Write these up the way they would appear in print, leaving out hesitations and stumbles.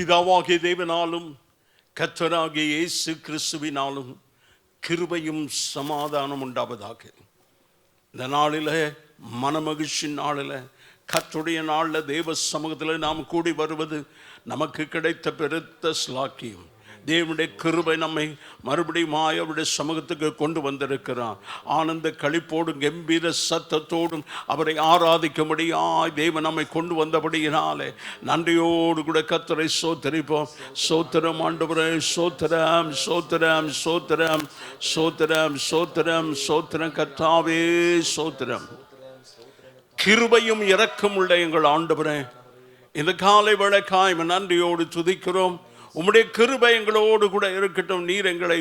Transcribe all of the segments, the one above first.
பிதாவாகிய தேவனாலும் கர்த்தராகிய இயேசு கிறிஸ்துவினாலும் கிருபையும் சமாதானம் உண்டாவதாக. இந்த நாளில் மனமகிழ்ச்சி நாளில் கர்த்தருடைய நாளில் தேவ சமூகத்தில் நாம் கூடி வருவது நமக்கு கிடைத்த பெருத்த ஸ்லாக்கியம். தேவனுடைய கிருபை நம்மை மறுபடியும் அவருடைய சமூகத்துக்கு கொண்டு வந்திருக்கிறார். ஆனந்த களிப்போடும் கம்பீர சத்தத்தோடும் அவரை ஆராதிக்கும்படியாய் தேவன் நம்மை கொண்டு வந்தபடியினாலே நன்றியோடு கூட கர்த்தரை சோத்தரிப்போம். சோத்திரம் ஆண்டவரே, சோத்திரம் சோத்திரம் சோத்திரம் சோத்திரம் சோத்திரம் சோத்திரம் கர்த்தாவே சோத்திரம். கிருபையும் இரக்கம் உள்ள எங்கள் ஆண்டவரே, இந்த காலை வேளைக்காய் நன்றியோடு துதிக்கிறோம். உம்முடைய கிருபை எங்களோடு கூட இருக்கட்டும். நீர் எங்களை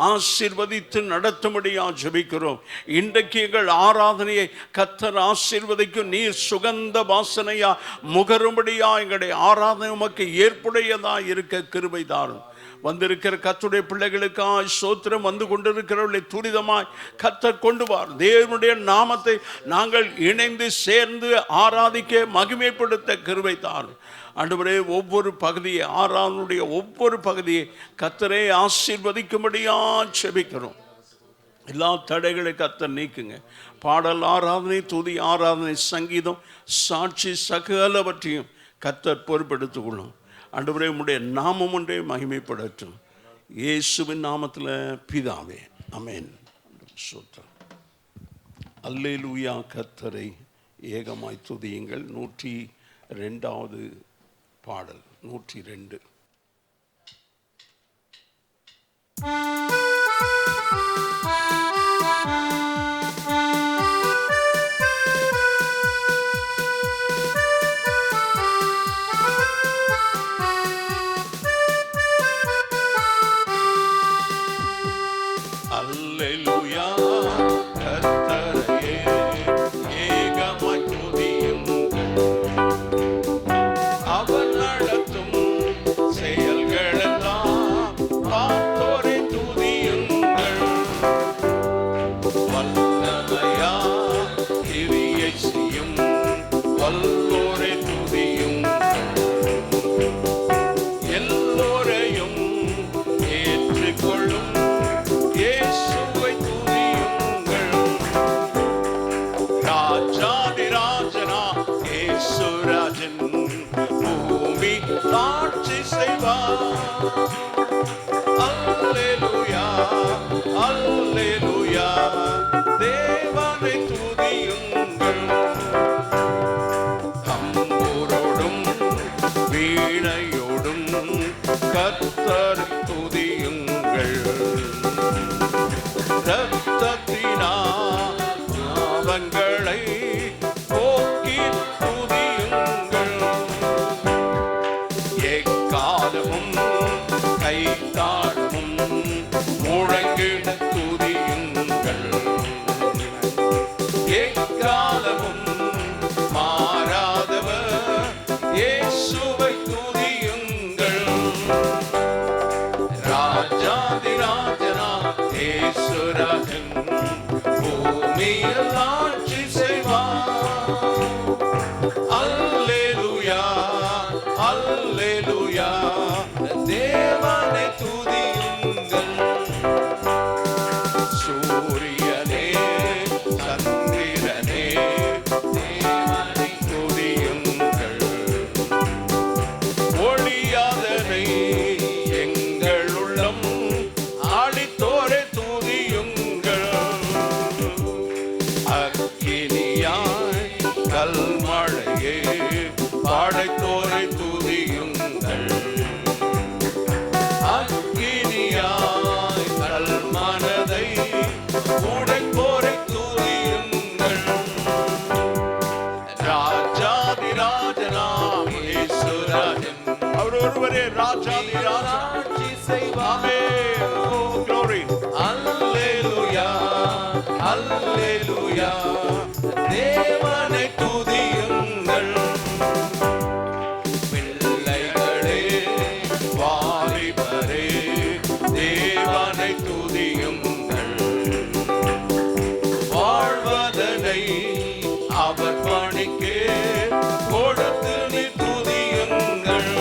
ஆசீர்வதித்து நடத்தும்படியா ஜெபிக்கிறோம். இன்றைக்கு எங்கள் ஆராதனையை கர்த்தர் ஆசீர்வதிக்கும். நீர் சுகந்த வாசனையா முகரும்படியா எங்களுடைய ஆராதனை உமக்கு ஏற்புடையதா இருக்க கிருபை தாரும். வந்திருக்கிற கர்த்தருடைய பிள்ளைகளுக்காய் ஸ்தோத்திரம். வந்து கொண்டிருக்கிறவர்களை துரிதமாய் கர்த்தர் கொண்டு வார். தேவனுடைய நாமத்தை நாங்கள் இணைந்து சேர்ந்து ஆராதிக்க மகிமைப்படுத்த கிருபை தாரும். ஆண்டவரே, ஒவ்வொரு பகுதியை ஆராதனுடைய ஒவ்வொரு பகுதியை கர்த்தரே ஆசீர்வதிக்கும்படியா செபிக்கிறோம். எல்லா தடைகளை கர்த்தர் நீக்குங்க. பாடல் ஆராதனை, துதி ஆராதனை, சங்கீதம், சாட்சி சகலவற்றையும் கர்த்தர் பொறுப்பெடுத்துக் கொள்ளும். ஆண்டவரே, உம்முடைய நாமம் ஒன்றே மகிமைப்படட்டும். இயேசுவின் நாமத்தில் பிதாவே, ஆமென். சோத்திரம். அல்லேலூயா. கர்த்தரை ஏகமாய் துதியுங்கள். 102வது பாடல். 102. அல்லேலூயா. கர்த்தரையே ஏகமாய் துதியுங்கள். அவர் நடத்தும் செயல்களெல்லாம் பார்த்தோரை துதியுங்கள். வல்லமையா கிரியை செய்யும் வல்லோரை துதியுங்கள். எல்லோரையும் ஏற்றுக்கொள்ளும் இயேசுவை துதியுங்கள். ராஜாதி ராஜனா இயேசு ராஜன் பூமி ஆட்சி செய்வார். அல்லேலூயா அல்லேலூயா. தேவனை துதியுங்கள். தம்புரோடும் வீணையோடும் கர்த்தரை துதியுங்கள். ரத்தத்தினா பாவங்களை போக்கி துதியுங்கள். எக்காலமும் கைத்தாளமும் முழங்கிட துதியுங்கள். எக்காலமும் மாறாதவர் இயேசுவை துதியுங்கள். ராஜாதி ராஜனா இயேசு ராஜன் பூமியில் ஆட்சி செய்வார். அல்லேலூயா அல்லேலூயா. தேவனை துதியுங்கள். சூரியனே சந்திரனே தேவனை துதியுங்கள். ஒளியாதனை எங்கள் உள்ளம் ஆடித்தோரை துதியுங்கள். அக்கினியாய் கல்மழையே பாடைத்தோரை துதியுங்கள். அக்கினியாய் கல்மனதை உடைத்தோரை துதியுங்கள். ராஜாதி ராஜனாம் இயேசு ராஜன். அவர் ஒருவரே ராஜாதி ராஜாட்சி செய்வார். Glory. அல்லேலூயா அல்லேலூயா. தேவனை துதியுங்கள். பிள்ளைகளே வாலிபரே தேவனை துதியுங்கள். வாழ்வதனை அவர் பணிக்கே கொடுத்து நீ துதியுங்கள்.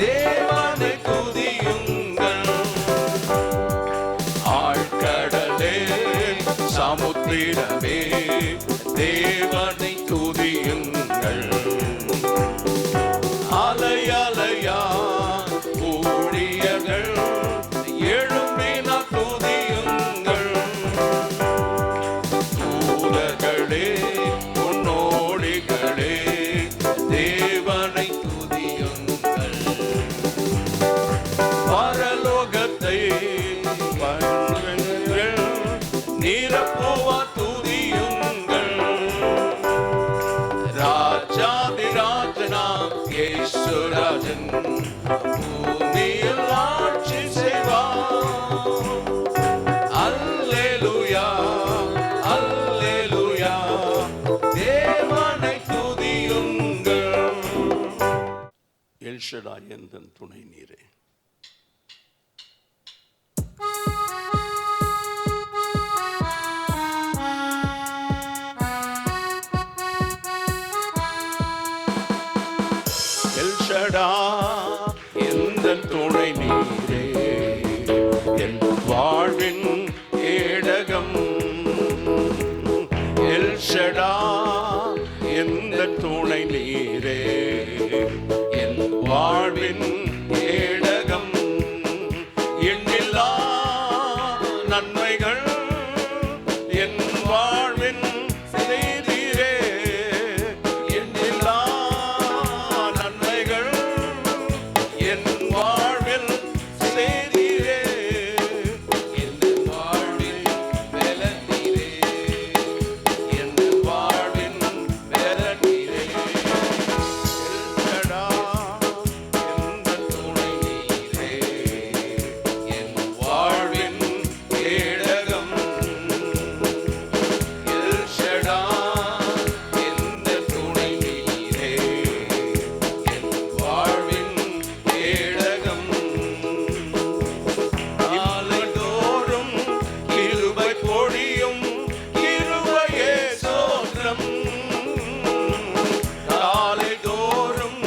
தேவனை துதியுங்கள். ஆழ்கடலே சமுத்திரமே தேவனை துதியுங்கள். அலை அலையா ஊழியர்கள் எழும்பின துதியுங்கள். தூதர்களே முன்னோடிகளே தேவனை துதியுங்கள். பரலோகத்தை நிரப்புவா துதியுங்கள். ராஜாதிராஜனாம் இயேசுராஜன் பூமியில் ஆட்சி செய்வார். அல்லேலூயா அல்லேலூயா தேவனை துதியுங்கள். எல் ஷடாய் எந்தன் துணை நீரே. எல் ஷடாய் எந்தன் துணை நீரே, என் வாழ்வின் ஏடகம். எல் ஷடாய் எந்தன் துணை நீரே, என் வாழ்வின் ஏடகம். எண்ணில்லா நன்மைகள் என் வாழ்வின் செய்தீரே. எண்ணில்லா நன்மைகள் என் வாழ்வில் செய்தீரே. என் வாழ்வில் பலனீரே, என் வாழ்வின் பலனீரே. எல் ஷடாய் எந்தன் துணை நீரே, என் வாழ்வின் ஏடகம். எல் ஷடாய் எந்தன் துணை நீரே, என் வாழ்வின் ஏடகம். நாள்தோறும் கிருபை பொழியும் கிருபையே ஸ்தோத்திரம். நாள்தோறும்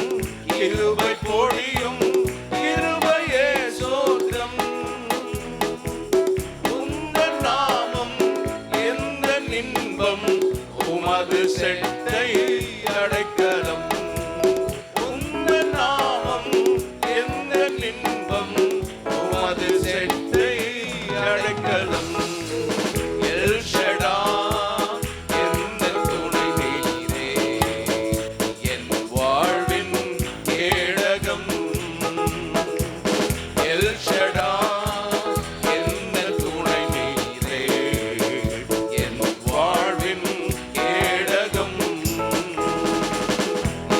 கிருபை பொழியும் கிருபையே ஸ்தோத்திரம். உந்தன் நாமம் எந்தன் இன்பம், உமது செட்டை அடைக்கலம். உந்தன் நாமம் எந்தன் இன்பம், உமது செட்டை அடைக்கலம். எல் ஷடாய் எந்தன் துணை நீரே, என் வாழ்வின் ஏடகம். எல் ஷடாய் எந்தன் துணை நீரே, என் வாழ்வின் ஏடகம்.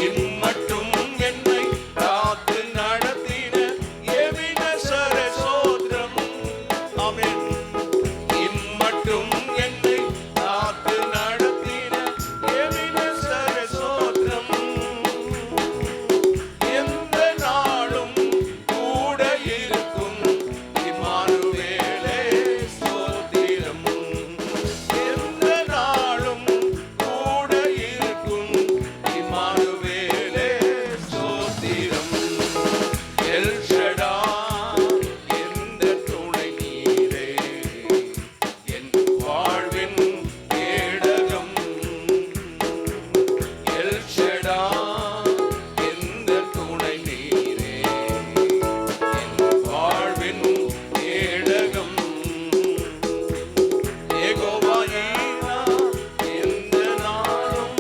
இம்மட்டும் என்னை காத்து நடத்தின எபினேசர் ஸ்தோத்திரம். ஆமென். இம்மட்டும் என்னை காத்து நடத்தின எபினேசர் ஸ்தோத்திரம். எந்த நாளும் கூட இருக்கும் இம்மானுவேலே ஸ்தோத்திரம். எந்த நாளும் கூட இருக்கும் இம்மானுவேலே ஸ்தோத்திரம். எல் ஷடாய் எந்தன் துணை நீரே, என் வாழ்வின் ஏடகம். எல் ஷடாய் எந்தன் துணை நீரே, என் வாழ்வின் ஏடகம். யெகோவா ஈரா எந்த நாளும்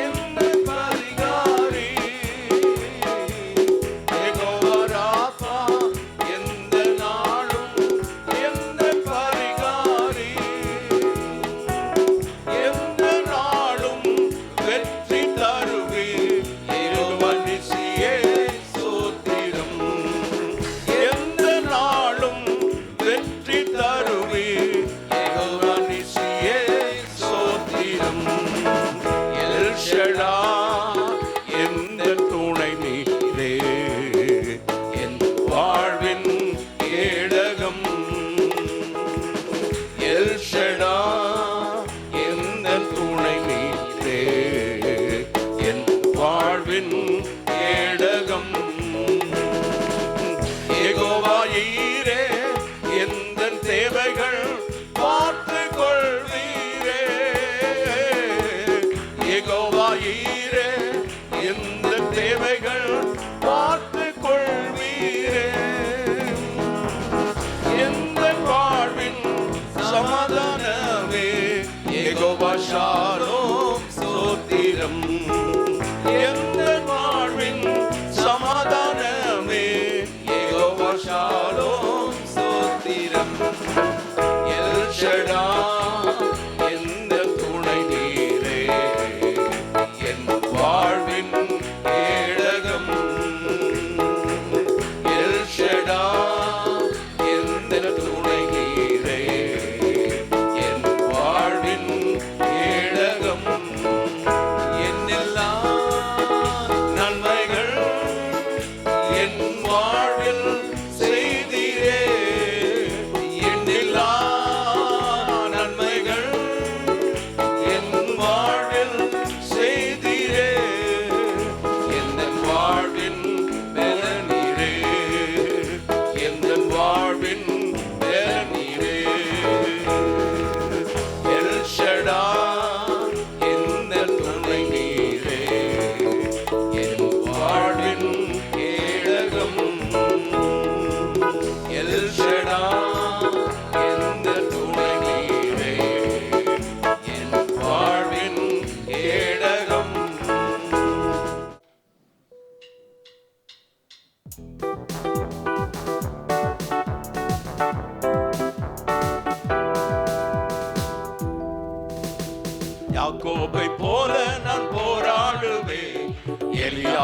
எந்தன் பரிகாரி. யெகோவா ராபா எந்த நாளும் எந்தன் பரிகாரி. எந்த நாளும் வெற்றி தருவீர் யெகோவா நிசியே ஸ்தோத்திரம். எந்த நாளும் வெற்றி தருவீர் யெகோவா நிசியே ஸ்தோத்திரம். எல் ஷடாய் எந்தன் துணை நீரே, என் வாழ்வின் ஏடகம். எல் ஷடாய் எந்தன் துணை நீரே, என் வாழ்வின் ஏடகம்.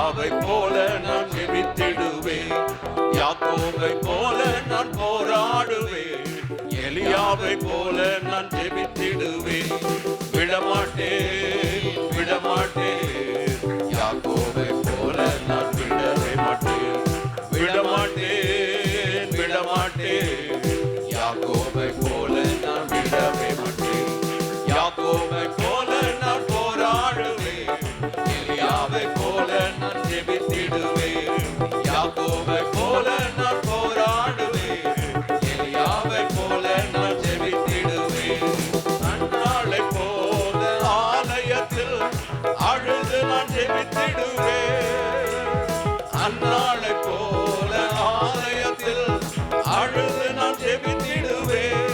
எலியாவை போல நான் ஜெபித்திடுவேன். யாக்கோபை போல நான் போராடுவேன். எலியாவை போல நான் ஜெபித்திடுவேன். விடமாட்டேன், விடமாட்டேன். யாக்கோபை போல நான் விடவே மாட்டேன். விடமாட்டேன், விடமாட்டேன். யாக்கோபை போல நான் விடவே மாட்டேன். யாக்கோபை போல நான் போராடுவேன். எலியாவை போல நான் ஜெபித்திடுவேன். யாக்கோபை போல நான் போராடுவேன். எலியாவை போல நான் ஜெபித்திடுவேன். அன்னாளை போல ஆலயத்தில் அழுது நான் ஜெபித்திடுவேன். அன்னாளை போல ஆலயத்தில் அழுது நான் ஜெபித்திடுவேன்.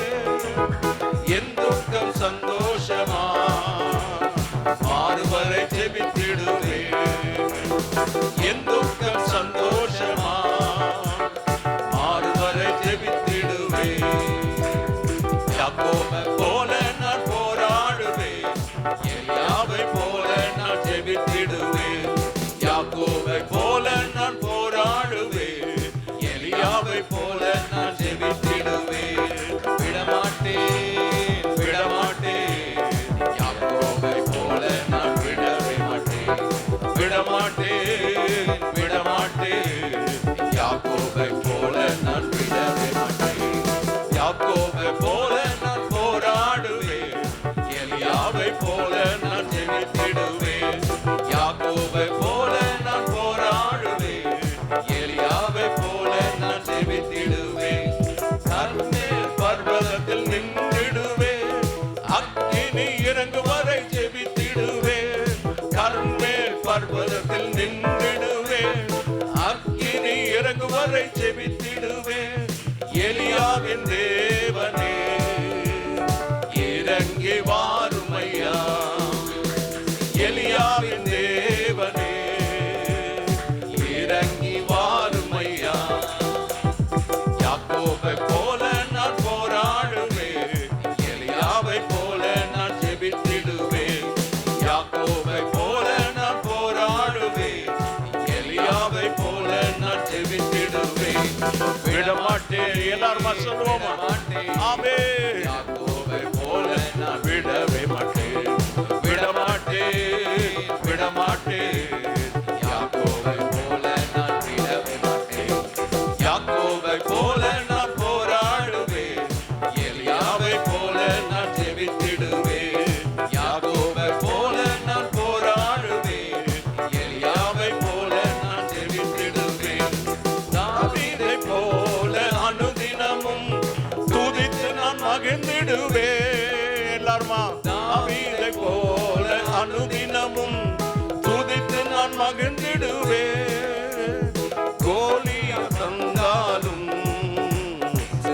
என் துக்கம் சந்தோஷமா மாறுவரை ஜெபித்திடுவேன். என் துக்கம் சந்தோஷமா மாறுவரை ஜெபித்திடுவேன். யாக்கோபை போல நான் போராடுவேன். எலியாவை போல நான் ஜெபித்திடுவேன். யாக்கோபை போல நான் போராடுவேன். எலியாவை போல நான் ஜெபித்திடுவேன். விடமாட்டேன், விடமாட்டேன். யாக்கோபை போல நான் விடவே மாட்டேன். விடமாட்டேன், விடமாட்டேன். யாக்கோபை போல நான் விடவே மாட்டேன். யாக்கோபை போல நான் போராடுவேன். எலியாவை போல நான் ஜெபித்திடுவேன். யாக்கோபை போல நான் போராடுவேன். எலியாவை போல நான் ஜெபித்திடுவேன். கர்மேல் பர்வதத்தில் நின்றிடுவேன். அக்கினி இறங்கும் வரை ஜெபித்திடுவேன். கர்மேல் பர்வதத்தில் நின்றிடுவேன். அக்கினி இறங்கும் வரை ஜெபித்திடுவேன். எலியாவின் தேவனே இறங்கி வாருமையா. எலியாவின் தேவனே இறங்கி வாருமையா. யாக்கோபை போல நான் போராடுவேன். எலியாவை போல நான் ஜெபித்திடுவேன். யாக்கோபை போல நான் போராடுவேன். எலியாவை போல நான் ஜெபித்திடுவேன். விடமாட்டேன். எல்லாருமா சொல்லுவோமா? ஆமென். யாக்கோபை போல நான் விடவே மாட்டேன். விடமாட்டேன், விடமாட்டேன். யாக்கோபை போல நான் விடவே மாட்டேன். யாக்கோபை போல நான் போராடுவேன். எலியாவை போல நான் ஜெபித்திடுவேன். யாக்கோபை போல நான் போராடுவேன். எலியாவை போல நான் ஜெபித்திடுவேன். தாவீதை போல அனுதினமும் துதித்து நான் மகிழ்ந்திடுவேன். எல்லாருமா? தாவீதை போல அனுதினமும் துதித்து நான் மகிழ்ந்திடுவேன். கோலியாத் வந்தாலும்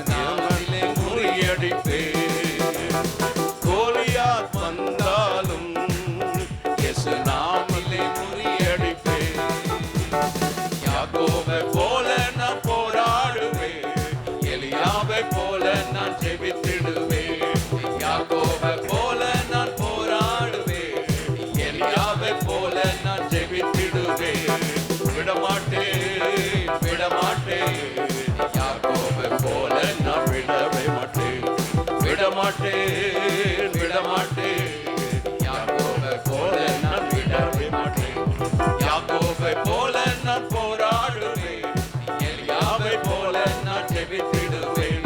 நாமத்திலே முறியடிப்பேன். கோலியாத் வந்தாலும் இயேசு நாமத்திலே முறியடிப்பேன். யாக்கோபை போல நான் போராடுவேன். எலியாவை போல நான் ஜெபித்திடுவேன். யாக்கோபை போல நான் போராடுவேன். எலியாவை போல நான் ஜெபித்திடுவேன். விடமாட்டேன், விடமாட்டேன். யாக்கோபை போல நான் விடவே மாட்டேன். விடமாட்டேன், விடமாட்டேன். யாக்கோபை போல நான் விடவே மாட்டேன். யாக்கோபை போல நான் போராடுவேன். எலியாவை போல நான் ஜெபித்திடுவேன்.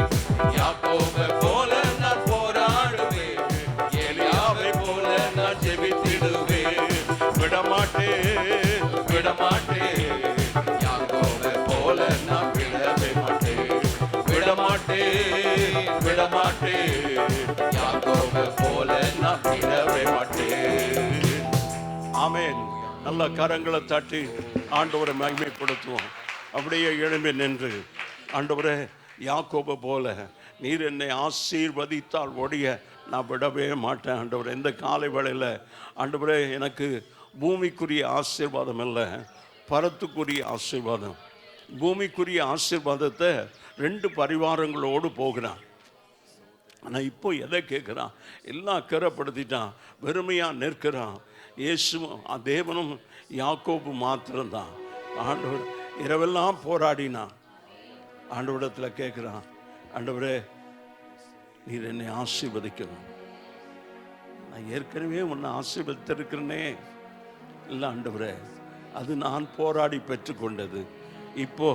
யாக்கோபை போல நான் போராடுவேன். எலியாவை போல நான் ஜெபித்திடுவேன். விடமாட்டேன், விடமாட்டேன். யாக்கோபை போல நான் விடவே மாட்டேன். விடமாட்டேன், விடமாட்டேன். யாக்கோபை போல நான் விடவே மாட்டேன். ஆமென். நல்ல கரங்களை தட்டி ஆண்டவரை மகிமைப்படுத்துவோம். அப்படியே எழும்பி நின்று, ஆண்டவரே, யாக்கோபை போல நீர் என்னை ஆசீர்வதித்தால் ஒழிய நான் விடவே மாட்டேன். ஆண்டவரே, இந்த காலை வேளையில் ஆண்டவரே, எனக்கு பூமிக்குரிய ஆசீர்வாதம் இல்லை, பரத்துக்குரிய ஆசீர்வாதம். பூமிக்குரிய ஆசீர்வாதத்தை 2 பரிவாரங்களோடு போகிறான். ஆனால் இப்போ எதை கேட்குறான்? எல்லாம் கரைப்படுத்திட்டான், வெறுமையாக நிற்கிறான். இயேசுவும் தேவனும் யாக்கோபு மாத்திரம்தான். ஆண்டவர் இரவெல்லாம் போராடினான். ஆண்டவரிடத்தில் கேட்குறான், ஆண்டவரே நீர் என்னை ஆசீர்வதிக்கணும். நான் ஏற்கனவே உன்னை ஆசீர்வதித்திருக்கிறேனே. இல்லை ஆண்டவரே, அது நான் போராடி பெற்றுக்கொண்டது. இப்போ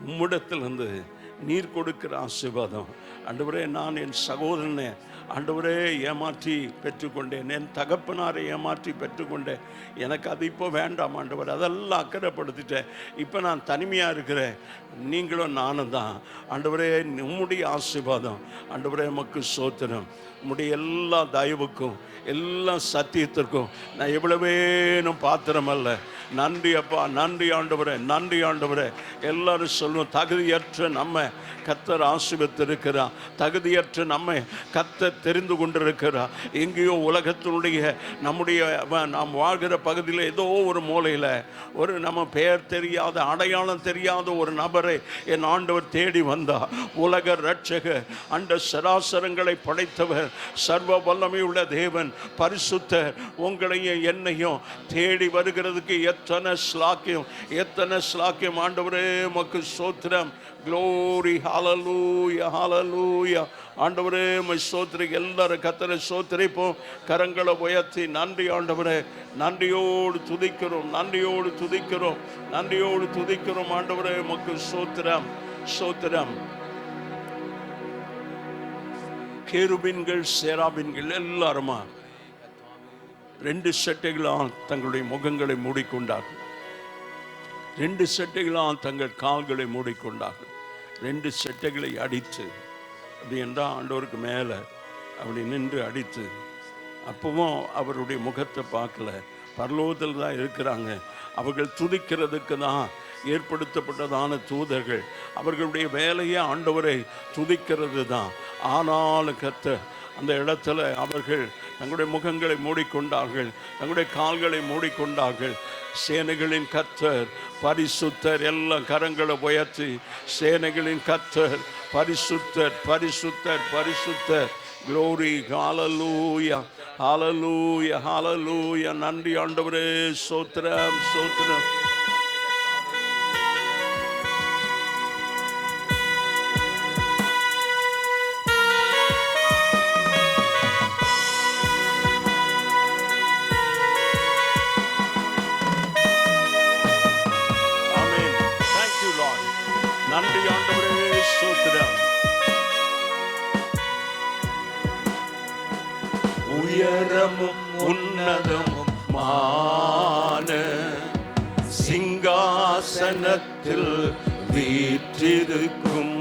உம்மிடத்திலிருந்து நீர் கொடுக்கிற ஆசீர்வாதம். ஆண்டவரே, நான் என் சகோதரனை ஆண்டவரே ஏமாற்றி பெற்றுக்கொண்டேன், என் தகப்பனாரை ஏமாற்றி பெற்றுக்கொண்டேன். எனக்கு அது இப்போ வேண்டாம் ஆண்டவர், அதெல்லாம் அக்கறைப்படுத்திட்டேன். இப்போ நான் தனிமையாக இருக்கிறேன், நீங்களும் நானும் தான். ஆண்டவரே, உம்முடைய ஆசீர்வாதம். ஆண்டவரே, உமக்கு ஸ்தோத்திரம். உம்முடைய எல்லா தயவுக்கும் எல்லா சத்தியத்திற்கும் நான் எவ்வளவேனும் பாத்திரம் அல்ல. நன்றி அப்பா, நன்றி ஆண்டவரே, நன்றி ஆண்டவரே. எல்லாரும் சொல்லுவோம், தகுதியற்ற நம்ம கர்த்தர் ஆசீர்வதித்திருக்கிறார். தகுதியற்ற நம்ம கர்த்தர் தெரிந்து கொண்டிருக்கிறார். எங்கேயோ உலகத்தினுடைய நம்முடைய நாம் வாழ்கிற பகுதியில் ஏதோ ஒரு மூலையில் ஒரு நம்ம பெயர் தெரியாத, அடையாளம் தெரியாத ஒரு நபரை என் ஆண்டவர் தேடி வந்தார். உலக ரட்சகர், அண்ட சராசரங்களை படைத்தவர், சர்வ வல்லமையுள்ள தேவன், பரிசுத்தர் உங்களையும் என்னையும் தேடி வருகிறதுக்கு எத்தனை ஸ்லாக்கியம், எத்தனை ஸ்லாக்கியம். ஆண்டவரே உமக்கு ஸ்தோத்திரம். க்ளோரி, ஹல்லேலூயா, ஹல்லேலூயா. ஆண்டவரே உம்மை ஸ்தோத்திரம். எல்லாரும் கர்த்தரை ஸ்தோத்திரிப்போம். கரங்களை உயர்த்தி நன்றி ஆண்டவரே, நன்றியோடு துதிக்கிறோம், நன்றியோடு துதிக்கிறோம், நன்றியோடு துதிக்கிறோம். ஆண்டவரே உமக்கு ஸ்தோத்திரம், ஸ்தோத்திரம். கேருபீன்கள், சேராபீன்கள் எல்லாருமா 2 சட்டைகளால் தங்களுடைய முகங்களை மூடிக்கொண்டார்கள். 2 சட்டைகளால் தங்கள் கால்களை மூடிக்கொண்டார்கள். 2 சட்டைகளை அடித்து, அப்படி என்றால் ஆண்டவருக்கு மேலே அப்படி நின்று அடித்து, அப்பவும் அவருடைய முகத்தை பார்க்கல. பரலோகத்தில் தான் இருக்கிறாங்க. அவர்கள் துதிக்கிறதுக்கு தான் ஏற்படுத்தப்பட்டதான தூதர்கள். அவர்களுடைய வேலையே ஆண்டவரை துதிக்கிறது தான். ஆனாலும் கர்த்தர் அந்த இடத்துல அவர்கள் தங்களுடைய முகங்களை மூடிக்கொண்டார்கள், தங்களுடைய கால்களை மூடிக்கொண்டார்கள். சேனைகளின் கர்த்தர் பரிசுத்தர். எல்லாம் கரங்களை உயர்த்தி, சேனைகளின் கர்த்தர் பரிசுத்தர், பரிசுத்தர், பரிசுத்தர். க்ளோரி, ஹல்லேலூயா, ஹல்லேலூயா, ஹல்லேலூயா. நன்றி ஆண்டவரே, ஸ்தோத்திரம், ஸ்தோத்திரம். நன்றி ஆண்டவரே, ஸ்தோத்திரம். உயரமும் உன்னதமும் மான சிங்காசனத்தில் வீற்றிருக்கும்,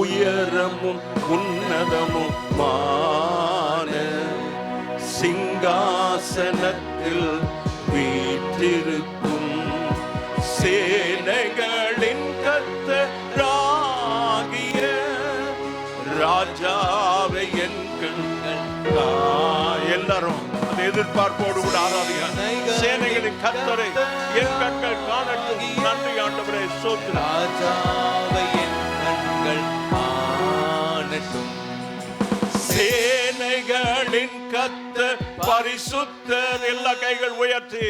உயரமும் உன்னதமும் மான சிங்காசனத்தில் வீற்றிருக்கும் சேனைகளின் கர்த்தராகிய ராஜாவை என் கண்கள். எல்லாரும் அந்த எதிர்பார்ப்போடு கூட ஆராதிங்க. சேனைகளின் கர்த்தரை என் கண்கள் காணட்டும். நன்றி ஆண்டவரே, ஸ்தோத்திரம். ராஜாவை என் கண்கள் காணட்டும். சேனைகளின் கர்த்தர் பரிசுத்தர். எல்லா கைகள் உயர்த்தி,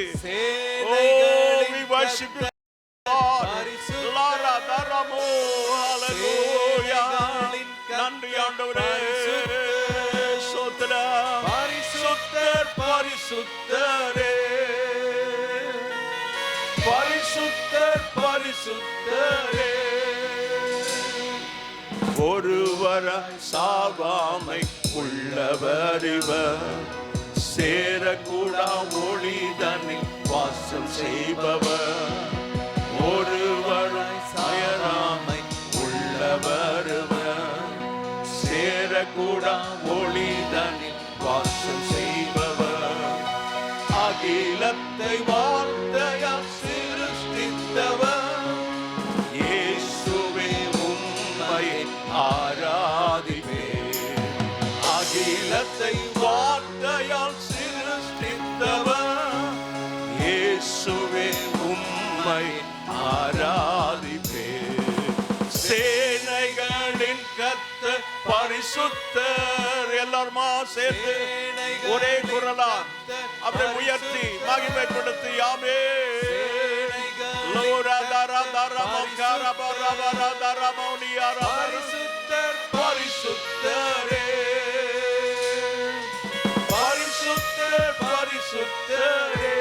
நன்றி ஆண்டவரே, ஸ்தோத்திரம். பரிசுத்தர், பரிசுத்தரே, பரிசுத்தர், பரிசுத்தரே. ஒருவர சாவாமை உள்ளவர் இவர், சேரக்கூடா ஒளிதனில் வாசம் செய்பவர். ஒருவராய் சாயராமை உள்ளவர் இவர், சேரக்கூடா ஒளிதனில் வாசம் செய்பவர். அகிலத்தை வார்த்தையால் சிருஷ்டித்தவர், இயேசுவே உம்மையை ஆராதிப்பேன். அகிலத்தை வார்த்தையால் சிருஷ்டித்தவர், இயேசுவே உம்மை ஆராதிப்பேன். சேனைகளின் கர்த்தர் பரிசுத்தர். எல்லாருமா சேர்த்து ஒரே குரலா அவரை உயர்த்தி மகிமைப்படுத்தி ஆமே பரிசுத்தர் பரிசுத்தரே பரிசுத்தர் பரிசுத்தரே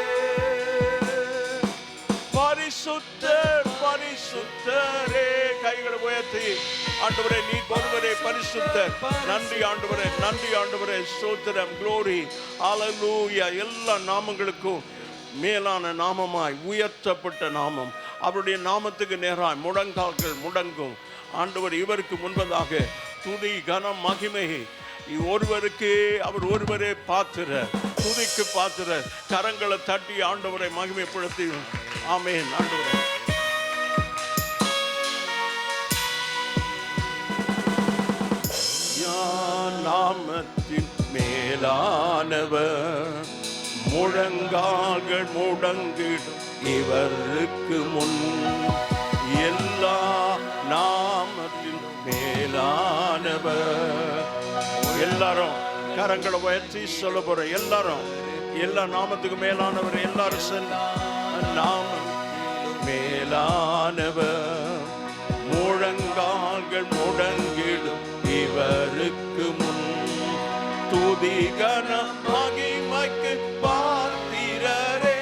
பரிசுத்தர் பரிசுத்தரே. கைகளை உயர்த்தி ஆண்டவரே நீர் ஒருவரே பரிசுத்தர். நன்றி ஆண்டவரே, நன்றி ஆண்டவரே. ஸ்தோத்திரம், glory, hallelujah. எல்லா நாமங்களுக்கும் மேலான நாமமாய் உயர்த்தப்பட்ட நாமம், அவருடைய நாமத்துக்கு நேராய் முழங்கால்கள் முடங்கும். ஆண்டவர் இவருக்கு முன்பதாக துதி கனம் மகிமை ஒருவருக்கு, அவர் ஒருவரே பாத்திர, துதிக்கு பாத்திர. கரங்களை தட்டி ஆண்டவரை மகிமைப்படுத்தி ஆமென். ஆண்டவரே நாமத்தின் மேலானவர், முழங்கால்கள் முடங்கிடும் இவருக்கு முன். எல்லா நாமத்தின் மேலானவர். எல்லாரும் கரங்களை உயர்த்தி சொல்ல போற. எல்லாரும் எல்லா நாமத்துக்கு மேலானவர். எல்லாரும் நாமம் மேலானவர், முழங்கால்கள் முடங்கிடும் இவருக்கு முன். துதிகன மகிமைக்கு பாத்திரரே,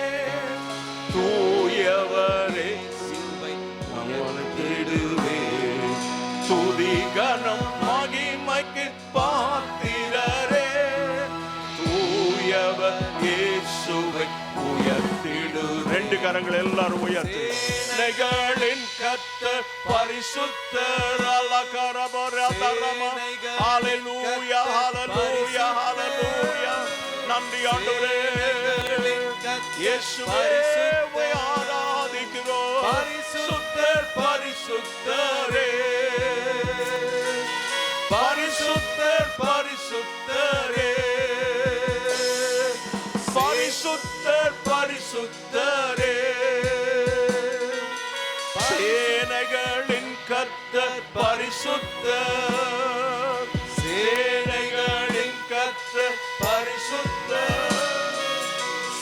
தூயவரே தேடுவே. துதிகனம் மகிமைக்கு பாத்திரரே, தூயவர் இயேசுவை உயர்த்திடு. ரெண்டு கரங்கள் எல்லாரும் உயர்த்தி. நெகளின் கர்த்தர் பரிசுத்தர். ஹல்லேலூயா ஹல்லேலூயா ஹல்லேலூயா. நன்றி ஆண்டவரே இயேசுவே ஆராதிக்கிறோம். பரிசுத்தர் பரிசுத்தரே பரிசுத்தர் பரிசுத்தரே பரிசுத்தர் பரிசுத்தரே. சேனைகளின் கர்த்தர் பரிசுத்தர், சேனைகளின் கர்த்தர் பரிசுத்தர்,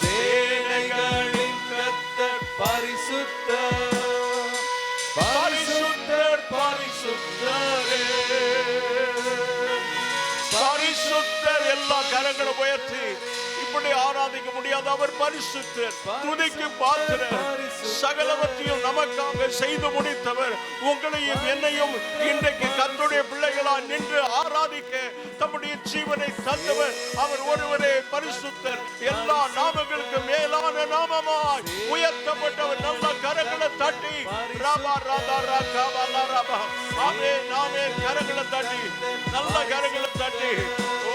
சேனைகளின் கர்த்தர் பரிசுத்தர், பரிசுத்தர் பரிசுத்தரே பரிசுத்தர். எல்லா கரங்களை உயர்த்தி இப்படி ஆராதிக்க முடியாது. அவர் பரிசுத்தர், துதிக்கு பாத்திரர், சகலவற்றையும் நமக்காக செய்து முடித்தவர். உங்களையும் என்னையும் இன்றைக்கு கர்த்தருடைய பிள்ளைகளாய் நின்று ஆராதிக்க தம்முடைய ஜீவனை தந்தவர் அவர் ஒருவரே பரிசுத்தர். எல்லா நாமங்களுக்கு மேலான நாமமாய் உயர்த்தப்பட்டவர். நல்ல கரங்களை தட்டி ராபா ராதா ராகா ராபா ஆமென் ஆமென். கரங்களை தட்டி, நல்ல கரங்களை தட்டி. ஓ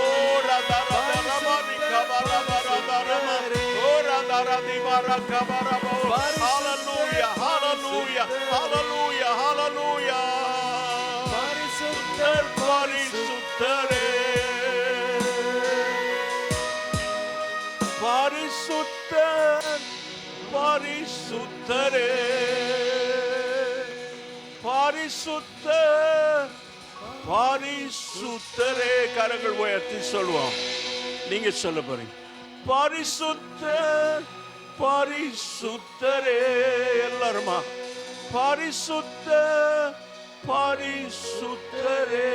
ராதா ராதா ராபா நிகபா ராபா ராதா ராமா ஓ ராதா ராதி பாரா கபா ராபா. ஹalleluya ஹalleluya ஹalleluya ஹalleluya. பரிசுத்தர் பரிசுத்தரே பரிசுத்தர் பரிசுத்தரே பரிசுத்தர் பரிசுத்தரே. கரங்கள் உயர்த்தி சொல்லுவோம். நீங்க சொல்ல போறீங்க. பரிசுத்தர் பரிசுத்தரே. எல்லாருமா பரிசுத்தர் பரிசுத்தரே.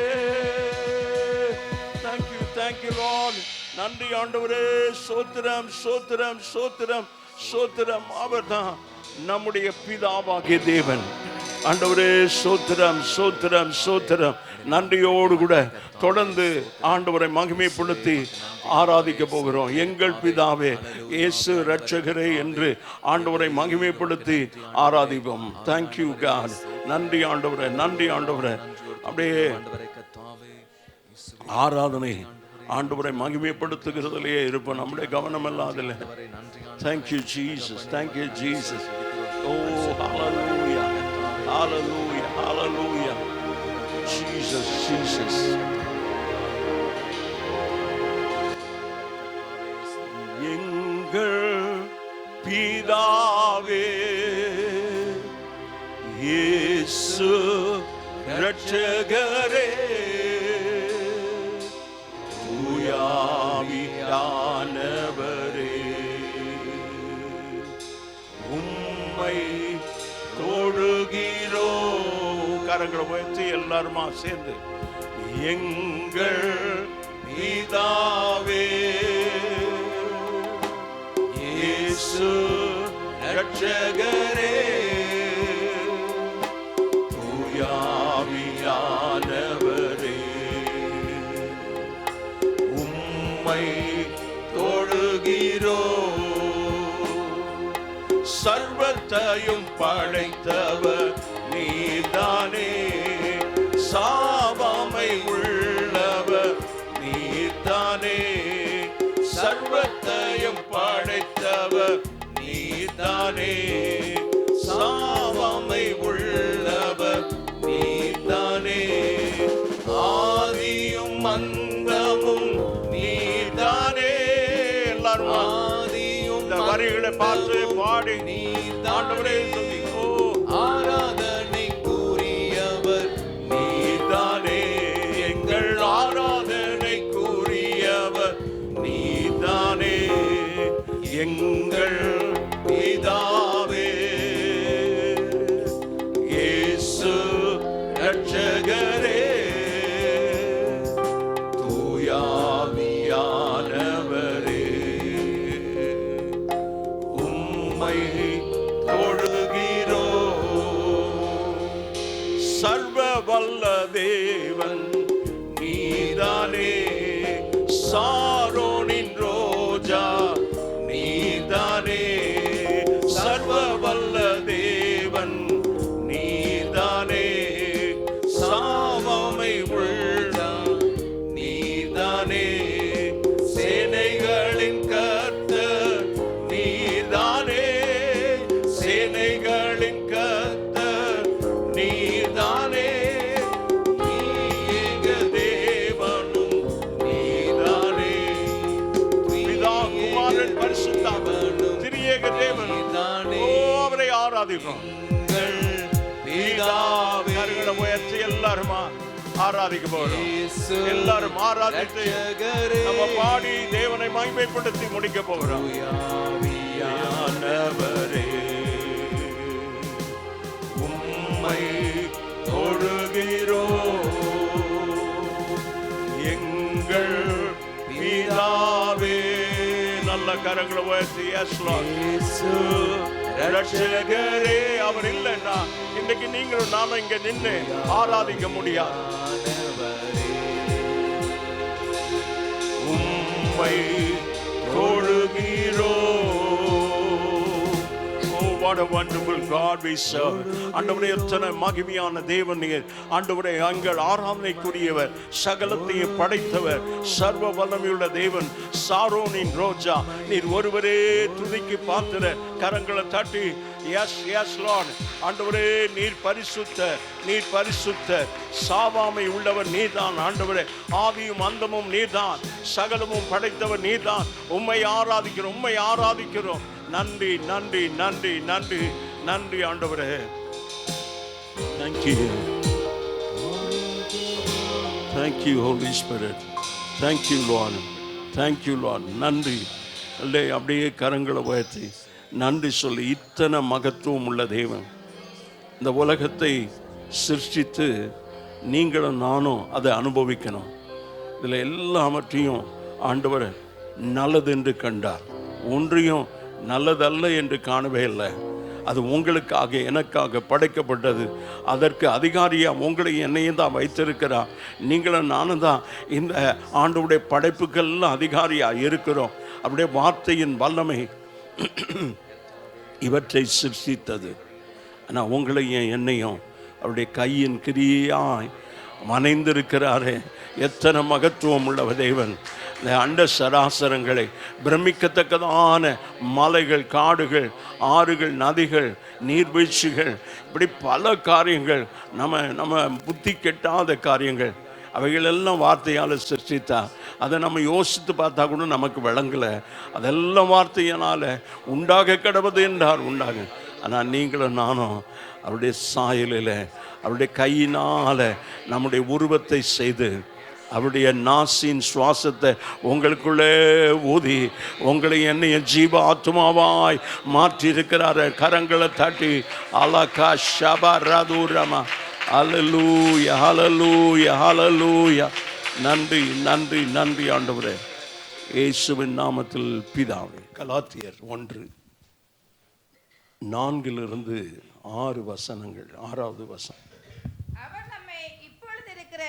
Thank you, thank you Lord. நன்றி ஆண்டவரே. சோத்திரம் சோத்திரம் சோத்திரம் சோத்திரம். அவர்தான் நம்முடைய பிதாவாகிய தேவன். ஆண்டவரே சோத்திரம் சோத்திரம் சோத்திரம். நன்றியோடு கூட தொடர்ந்து ஆண்டவரை மகிமைப்படுத்தி ஆராதிக்க போகிறோம். எங்கள் பிதாவே இயேசு இரட்சகரே என்று ஆண்டவரை மகிமைப்படுத்தி ஆராதிப்போம். Thank you God. நன்றி ஆண்டவரே, நன்றி ஆண்டவரே. அப்படியே ஆராதனை ஆண்டவரை மகிமைப்படுத்துகிறதுலேயே இருப்போம். நம்முடைய கவனம் எல்லாம் அதில். Thank you Jesus, thank you Jesus. Oh ஹalleluya ஹalleluya ஹalleluya. Jesus, Jesus. எங்கள் பிதாவே இயேசு இரட்சகரே, தூயாவியானவரே உம்மை தொழுகிறோ. கரங்களை உயர்த்தி எல்லாருமா சேர்ந்து எங்கள் பிதாவே இயேசு ரட்சகரே தூயாவியானவரே உம்மை தொழுகிறோ. சர்வத்தையும் படைத்தவர் நீதானே, சாவாமை உள்ளவர் நீதானே. சர்வத்தையும் படைத்தவர் நீதானே, சாவாமை உள்ளவர் நீதானே. ஆதியும் அந்தமும் நீதானே. எல்லாரும் ஆதியும் இந்த வரிகளை பார்த்து பாடி ஆண்டவரே துதிக்கோ. ஆராதனை கூறியவர் நீதானே, எங்கள் ஆராதனை கூறியவர் நீதானே. எங்கள் பிதாவே இயேசு ரட்சகரே தூயாவியானவரே உம்மை தொழுகிறோ. சர்வ வல்ல தேவன் நீதானே, சாரோனின் ரோஜா நீதானே. சர்வ வல்ல தேவன் நீதானே, சாவாமை உள்ள நீதானே. சேனைகளின் கர்த்தர் நீதானே, சேனைகளின் கர்த்தர் நீதானே. ஏக தேவனும் நீதானே, பிதா குமாரன் பரிசுத்தாவியும் திரியேக தேவன் நீதானே. அவரை ஆராதிக்கிறோம். பிதாவே கரங்களை உயர்த்தி எல்லாருமா ஆராதிக்க போறோம். எல்லாரும் ஆராதித்து நம்ம பாடி தேவனை மகிமைப்படுத்தி முடிக்க போகிறோம். ஆவியானவரே உம்மை தொழுகிறோ. எங்கள் பிதாவே நல்ல கரங்களை உயர்த்தி எஸ் லார்ட் ரட்சகரே. அவர் இல்லைன்னா இன்னைக்கு நீங்களும் நாம இங்க நின்று ஆராதிக்க முடியாது. உம்மை தொழுகிறோ. What a wonderful God we serve. ஆண்டவரே எத்தனை மகிமையான தேவன் நீர். ஆண்டவரே எங்கள் ஆராதனைக்குரியவர், சகலத்தையும் படைத்தவர், சர்வ வல்லமையுள்ள தேவன், சாரோனின் ரோஜா நீர் ஒருவரே துதிக்கு பாத்திர. கரங்களை தட்டி எஸ் எஸ் லார்ட். ஆண்டவரே நீர் பரிசுத்த, நீர் பரிசுத்த, சாவாமை உள்ளவர் நீர்தான். ஆண்டவரே ஆதியும் அந்தமும் நீர்தான், சகலமும் படைத்தவர் நீர்தான். உம்மை ஆராதிக்கிறோம், உம்மை ஆராதிக்கிறோம். நன்றி நன்றி நன்றி நன்றி நன்றி ஆண்டவரே. Thank you. Thank you Holy Spirit. Thank you Lord. Thank you Lord. நன்றி. அல்லே அப்படியே கரங்களை உயர்த்தி நன்றி சொல்லி. இத்தனை மகத்துவம் உள்ள தேவன் இந்த உலகத்தை சிருஷ்டித்து நீங்களும் நானும் அதை அனுபவிக்கணும். இதில் எல்லாவற்றையும் ஆண்டவர் நல்லதென்று கண்டார். ஒன்றையும் நல்லதல்ல என்று காணவே இல்லை. அது உங்களுக்காக எனக்காக படைக்கப்பட்டது. அதற்கு அதிகாரியாக உங்களை என்னையும் தான் வைத்திருக்கிறார். நீங்களும் நானும் தான் இந்த ஆண்டவருடைய படைப்புக்கெல்லாம் அதிகாரியாக இருக்கிறோம். அப்படியே வார்த்தையின் வல்லமை இவற்றை சிருஷ்டித்தது. ஆனால் உங்களையும் என்னையும் அவருடைய கையின் கிரியாய் மனைந்திருக்கிறாரே. எத்தனை மகத்துவம் உள்ளவ தேவன். இந்த அண்ட சராசரங்களை பிரமிக்கத்தக்கதான மலைகள், காடுகள், ஆறுகள், நதிகள், நீர்வீழ்ச்சிகள், இப்படி பல காரியங்கள், நம்ம புத்தி கெட்டாத காரியங்கள், அவைகளெல்லாம் வார்த்தையால் சிருஷ்டித்தா. அதை நம்ம யோசித்து பார்த்தா கூட நமக்கு விளங்கலை. அதெல்லாம் வார்த்தையினால் உண்டாக கிடவது என்றார் உண்டாக. ஆனால் நீங்களும் நானும் அவருடைய சாயலில் அவருடைய கையினால் நம்முடைய உருவத்தை செய்து அவருடைய நாசின் சுவாசத்தை உங்களுக்குள்ளே ஊதி உங்களை என்னைய ஜீவ ஆத்மாவாய் மாற்றி இருக்கிறார். கரங்களை தட்டி அலகா ஷபா ரதுரமா ஹல்லேலூயா ஹல்லேலூயா ஹல்லேலூயா. நன்றி நன்றி நன்றி ஆண்டவரே, இயேசுவின் நாமத்தில் பிதாவே. கலாத்தியர் 1:4-6 வசனங்கள். 6வது வசனம். அவர் நம்மை இப்பொழுது இருக்கிற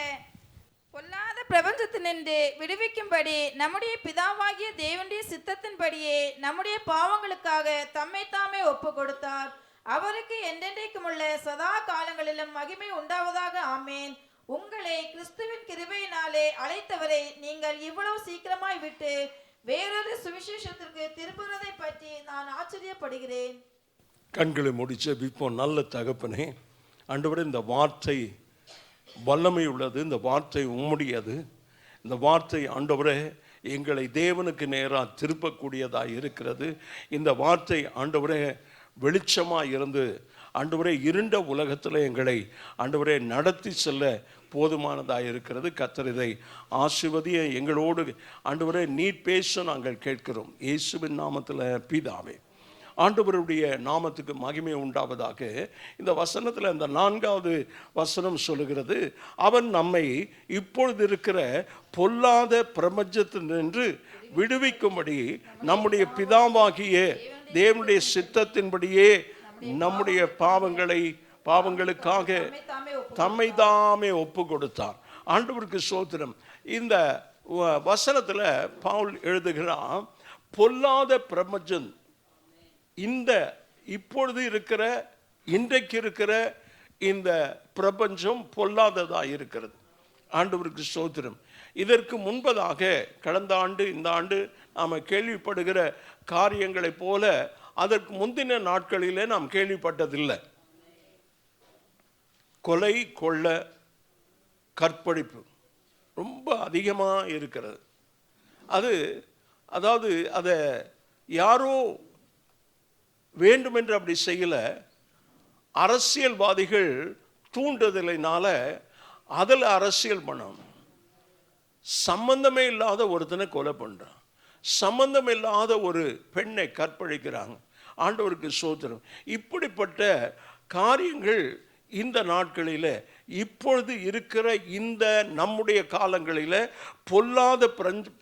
பொல்லாத பிரபஞ்சத்தினின்று விடுவிக்கும்படி நம்முடைய பிதாவாகிய தேவனுடைய சித்தத்தின்படியே நம்முடைய பாவங்களுக்காக தம்மை தாமே ஒப்பு கொடுத்தார். அவருக்கு என்றென்றைக்கும் உள்ள சதா காலங்களிலும் மகிமை உண்டாவதாக. ஆமேன். உங்களை கிறிஸ்துவின் கிருபையினாலே அழைத்தவரை நீங்கள் இவ்வளவு சீக்கிரமாய் விட்டு வேறொரு சுவிசேஷத்திற்கு திரும்புவதை பற்றி நான் ஆச்சரியப்படுகிறேன். கண்களை மூடி ஜெபிப்போம். நல்ல தகப்பனே, ஆண்டவரே, இந்த வார்த்தை வல்லமை உள்ளது, இந்த வார்த்தை உம்முடையது. இந்த வார்த்தை ஆண்டவரே எங்களை தேவனுக்கு நேராக திருப்பக்கூடியதாக இருக்கிறது. இந்த வார்த்தை ஆண்டவரே வெளிச்சமாக இருந்து ஆண்டவரே இருண்ட உலகத்தில் எங்களை ஆண்டவரே நடத்தி செல்ல போதுமானதாக இருக்கிறது. கர்த்தர் இதை ஆசீர்வதிய எங்களோடு ஆண்டவரே நீர் பேச நாங்கள் கேட்கிறோம். இயேசுவின் நாமத்தில் பிதாவே. ஆண்டவருடைய நாமத்துக்கு மகிமை உண்டாவதாக. இந்த வசனத்தில் இந்த 4வது வசனம் சொல்லுகிறது, அவன் நம்மை இப்பொழுது இருக்கிற பொல்லாத பிரபஞ்சத்தினின்று விடுவிக்கும்படி நம்முடைய பிதாவாகிய தேவனுடைய சித்தத்தின்படியே நம்முடைய பாவங்களுக்காக தம்மை தாமே ஒப்பு கொடுத்தார். ஆண்டவருக்கு ஸ்தோத்திரம். இந்த வசனத்தில் பவுல் எழுதுகிறான், பொல்லாத பிரபஞ்சம், இந்த இப்பொழுது இருக்கிற இன்றைக்கு இருக்கிற இந்த பிரபஞ்சம் பொல்லாததாக இருக்கிறது. ஆண்டவருக்கு ஸ்தோத்திரம். இதற்கு முன்பதாக கடந்த ஆண்டு இந்த ஆண்டு நாம் கேள்விப்படுகிற காரியங்களைப் போல அதற்கு முந்தின நாட்களிலே நாம் கேள்விப்பட்டதில்லை. கொலை, கொள்ள, கற்பழிப்பு ரொம்ப அதிகமாக இருக்கிறது. அதாவது அதை யாரோ வேண்டுமென்று அப்படி செய்யல, அரசியல்வாதிகள் தூண்டுதலினால அதில் அரசியல் பண்ணணும். சம்பந்தமே இல்லாத ஒருத்தனை கொலை பண்ணுறான், சம்பந்தம் இல்லாத ஒரு பெண்ணை கற்பழிக்கிறாங்க. ஆண்டவருக்கு ஸ்தோத்திரம். இப்படிப்பட்ட காரியங்கள் இந்த நாட்களில் இப்பொழுது இருக்கிற இந்த நம்முடைய காலங்களில் பொல்லாத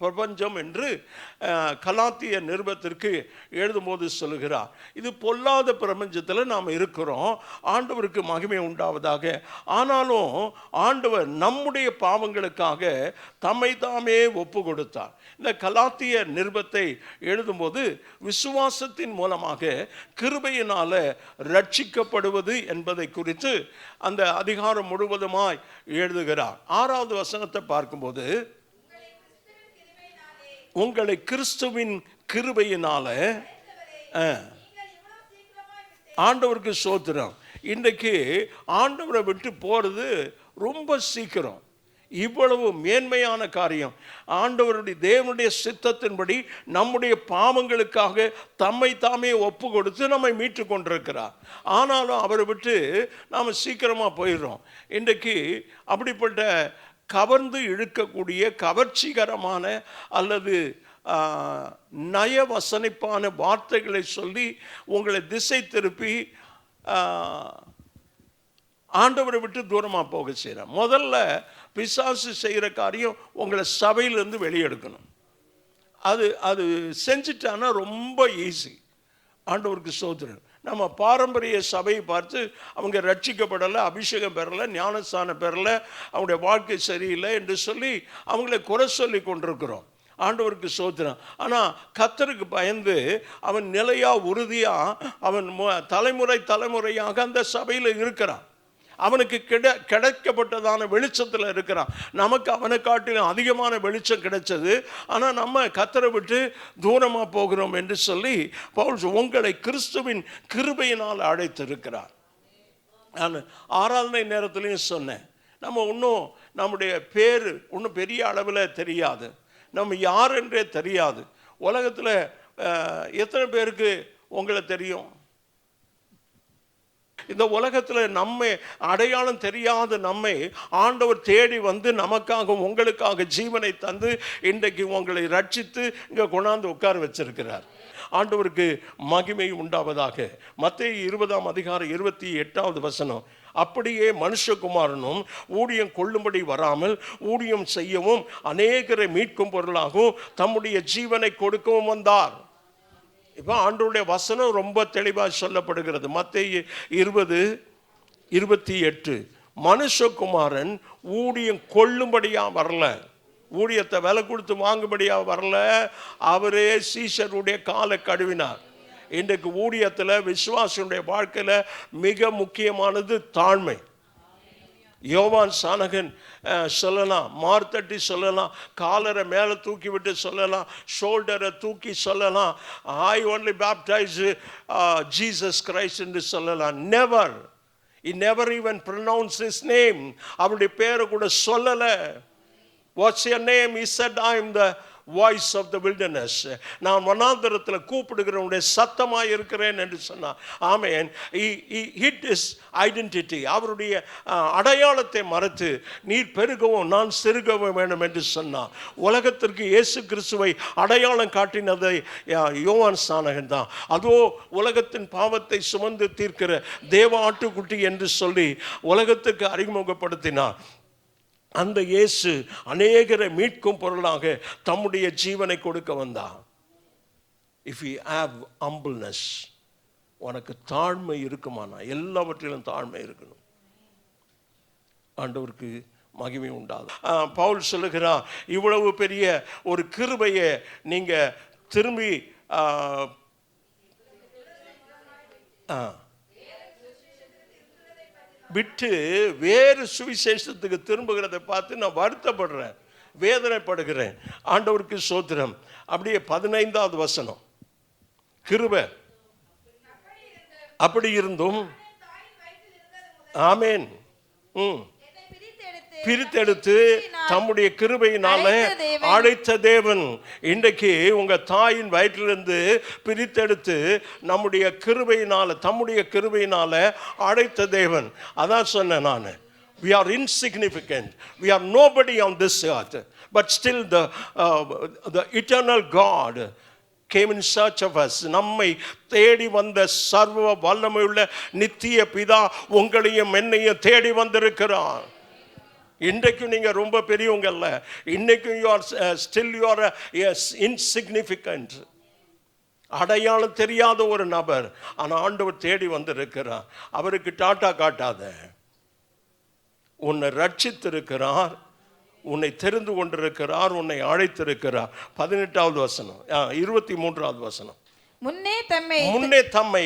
பிரபஞ்சம் என்று கலாத்திய நிருபத்திற்கு எழுதும்போது சொல்லுகிறார். இது பொல்லாத பிரபஞ்சத்தில் நாம் இருக்கிறோம். ஆண்டவருக்கு மகிமை உண்டாவதாக. ஆனாலும் ஆண்டவர் நம்முடைய பாவங்களுக்காக தம்மை தாமே ஒப்பு கொடுத்தார். இந்த கலாத்திய நிருபத்தை எழுதும்போது விசுவாசத்தின் மூலமாக கிருபையினால ரட்சிக்கப்படுவது என்பதை குறித்து அந்த அதிகாரம் முழுவதுமாய் எழுதுகிறார். 6வது வசனத்தை பார்க்கும்போது, உங்களை கிறிஸ்துவின் கிருபையினால ஆண்டவருக்கு ஸ்தோத்திரம். இன்றைக்கு ஆண்டவரை விட்டு போறது ரொம்ப சீக்கிரம். இவ்வளவு மேன்மையான காரியம். ஆண்டவருடைய தேவனுடைய சித்தத்தின்படி நம்முடைய பாவங்களுக்காக தம்மை தாமே ஒப்பு கொடுத்து நம்மை மீட்டு கொண்டிருக்கிறார். ஆனாலும் அவரை விட்டு நாம் சீக்கிரமாக போயிடுறோம். இன்றைக்கு அப்படிப்பட்ட கவர்ந்து இழுக்கக்கூடிய கவர்ச்சிகரமான அல்லது நயவசனிப்பான வார்த்தைகளை சொல்லி உங்களை திசை திருப்பி ஆண்டவரை விட்டு தூரமாக போக செய்கிறேன். முதல்ல பிசாசு செய்கிற காரியம் உங்களை சபையிலேருந்து வெளியெடுக்கணும். அது செஞ்சிட்டான்னா ரொம்ப ஈஸி. ஆண்டவருக்கு ஸ்தோத்திரம். நம்ம பாரம்பரிய சபையை பார்த்து அவங்க ரட்சிக்கப்படலை, அபிஷேகம் பெறலை, ஞானஸ்தானம் பெறலை, அவங்களுடைய வாழ்க்கை சரியில்லை என்று சொல்லி அவங்கள குறை சொல்லி கொண்டிருக்கிறோம். ஆண்டவருக்கு ஸ்தோத்திரம். ஆனால் கர்த்தருக்கு பயந்து அவன் நிலையாக உறுதியாக அவன் தலைமுறையாக அந்த சபையில் இருக்கிறான். அவனுக்கு கிடைக்கப்பட்டதான வெளிச்சத்தில் இருக்கிறான். நமக்கு அவனை காட்டிலும் அதிகமான வெளிச்சம் கிடைச்சது. ஆனால் நம்ம கர்த்தரை விட்டு தூரமாக போகிறோம் என்று சொல்லி பவுல் உங்களை கிறிஸ்துவின் கிருபையினால் அழைத்திருக்கிறார். நான் ஆராதனை நேரத்துலையும் சொன்னேன், நம்ம இன்னும் நம்முடைய பேர் இன்னும் பெரிய அளவில் தெரியாது, நம்ம யார் என்றே தெரியாது. உலகத்தில் எத்தனை பேருக்கு உங்களை தெரியும்? இந்த உலகத்தில் நம்மை அடையாளம் தெரியாத நம்மை ஆண்டவர் தேடி வந்து நமக்காக உங்களுக்காக ஜீவனை தந்து இன்றைக்கு உங்களை ரட்சித்து இங்கே கொண்டாந்து உட்கார வச்சிருக்கிறார். ஆண்டவருக்கு மகிமை உண்டாவதாக. மத்தேயு 20:28 அப்படியே மனுஷகுமாரனும் ஊழியம் கொள்ளும்படி வராமல் ஊழியம் செய்யவும் அநேகரை மீட்கும் பொருளாகவும் தம்முடைய ஜீவனை கொடுக்கவும் வந்தார். இப்போ ஆண்டவருடைய வசனம் ரொம்ப தெளிவாக சொல்லப்படுகிறது. மத்தேயு 20:28 மனுஷகுமாரன் ஊழியம் கொள்ளும்படியா வரல, ஊழியத்தை விலை கொடுத்து வாங்கும்படியா வரல, அவரே சீஷருடைய காலை கழுவினார். இன்றைக்கு ஊழியத்தில் விசுவாசனுடைய வாழ்க்கையில் மிக முக்கியமானது தாழ்மை. யோவான் சானகன் சொல்லலாம், மார்த்தட்டி சொல்லலாம், காலரை மேலே தூக்கி விட்டு சொல்லலாம், ஷோல்டரை தூக்கி சொல்லலாம், I only baptise Jesus Christ என்று சொல்லலாம். Never, he never even pronounced his name. அவருடைய பேரை கூட சொல்லலை. What's your name? He said, I am the voice of the wilderness. நான் வனாந்தரத்தில் கூப்பிடுகிறவனுடைய சத்தமாக இருக்கிறேன் என்று சொன்னார். ஆமென். He hid his identity. அவருடைய அடையாளத்தை மறைத்து நீர் பெருகவும் நான் சிறுகவும் வேண்டும் என்று சொன்னார். உலகத்திற்கு இயேசு கிறிஸ்துவை அடையாளம் காட்டினதை யோவான் ஸ்நானகன் தான். அதோ உலகத்தின் பாவத்தை சுமந்து தீர்க்கிற தேவ ஆட்டுக்குட்டி என்று சொல்லி உலகத்துக்கு அறிமுகப்படுத்தினார். அந்த இயேசு அநேகரை மீட்கும் பொருளாக தம்முடைய ஜீவனை கொடுக்க வந்தார். இஃப் யூ ஹேவ் ஹம்பிள்னஸ், உனக்கு தாழ்மை இருக்குமானா, எல்லாவற்றிலும் தாழ்மை இருக்கணும். ஆண்டவருக்கு மகிமை உண்டாது. பவுல் சொல்லுகிறார், இவ்வளவு பெரிய ஒரு கிருபையை நீங்க திரும்பி விட்டு வேறு சுவிசேஷத்துக்கு திரும்புகிறதை பார்த்து நான் வருத்தப்படுறேன், வேதனைப்படுகிறேன். ஆண்டவருக்கு ஸ்தோத்திரம். அப்படியே 15வது வசனம், கிருபை அப்படி இருந்தும் ஆமேன் பிரித்தெடுத்து தம்முடைய கிருபையினால அழைத்த தேவன். இன்றைக்கு உங்க தாயின் வயிற்றிலிருந்து பிரித்தெடுத்து நம்முடைய கிருபையினால, தம்முடைய கிருபையினால அழைத்த தேவன். அதான் சொன்னேன் நான். We are insignificant. We are nobody on this earth. But still the eternal God came in search of us. நம்மை தேடி வந்த சர்வ வல்லமையுள்ள நித்திய பிதா உங்களையும் என்னையும் தேடி வந்திருக்கிறார். இன்றைக்கும் நீங்கள் ரொம்ப பெரியவங்க அல்ல. இன்றைக்கும் you are still you are insignificant. அடையாளம் தெரியாத ஒரு நபர், ஆனால் ஆண்டவர் தேடி வந்திருக்கிறார். அவருக்கு டாட்டா காட்டாத, உன்னை ரட்சித்திருக்கிறார், உன்னை தெரிந்து கொண்டிருக்கிறார், உன்னை அழைத்திருக்கிறார். 18வது வசனம், 23வது வசனம். முன்னே தம்மை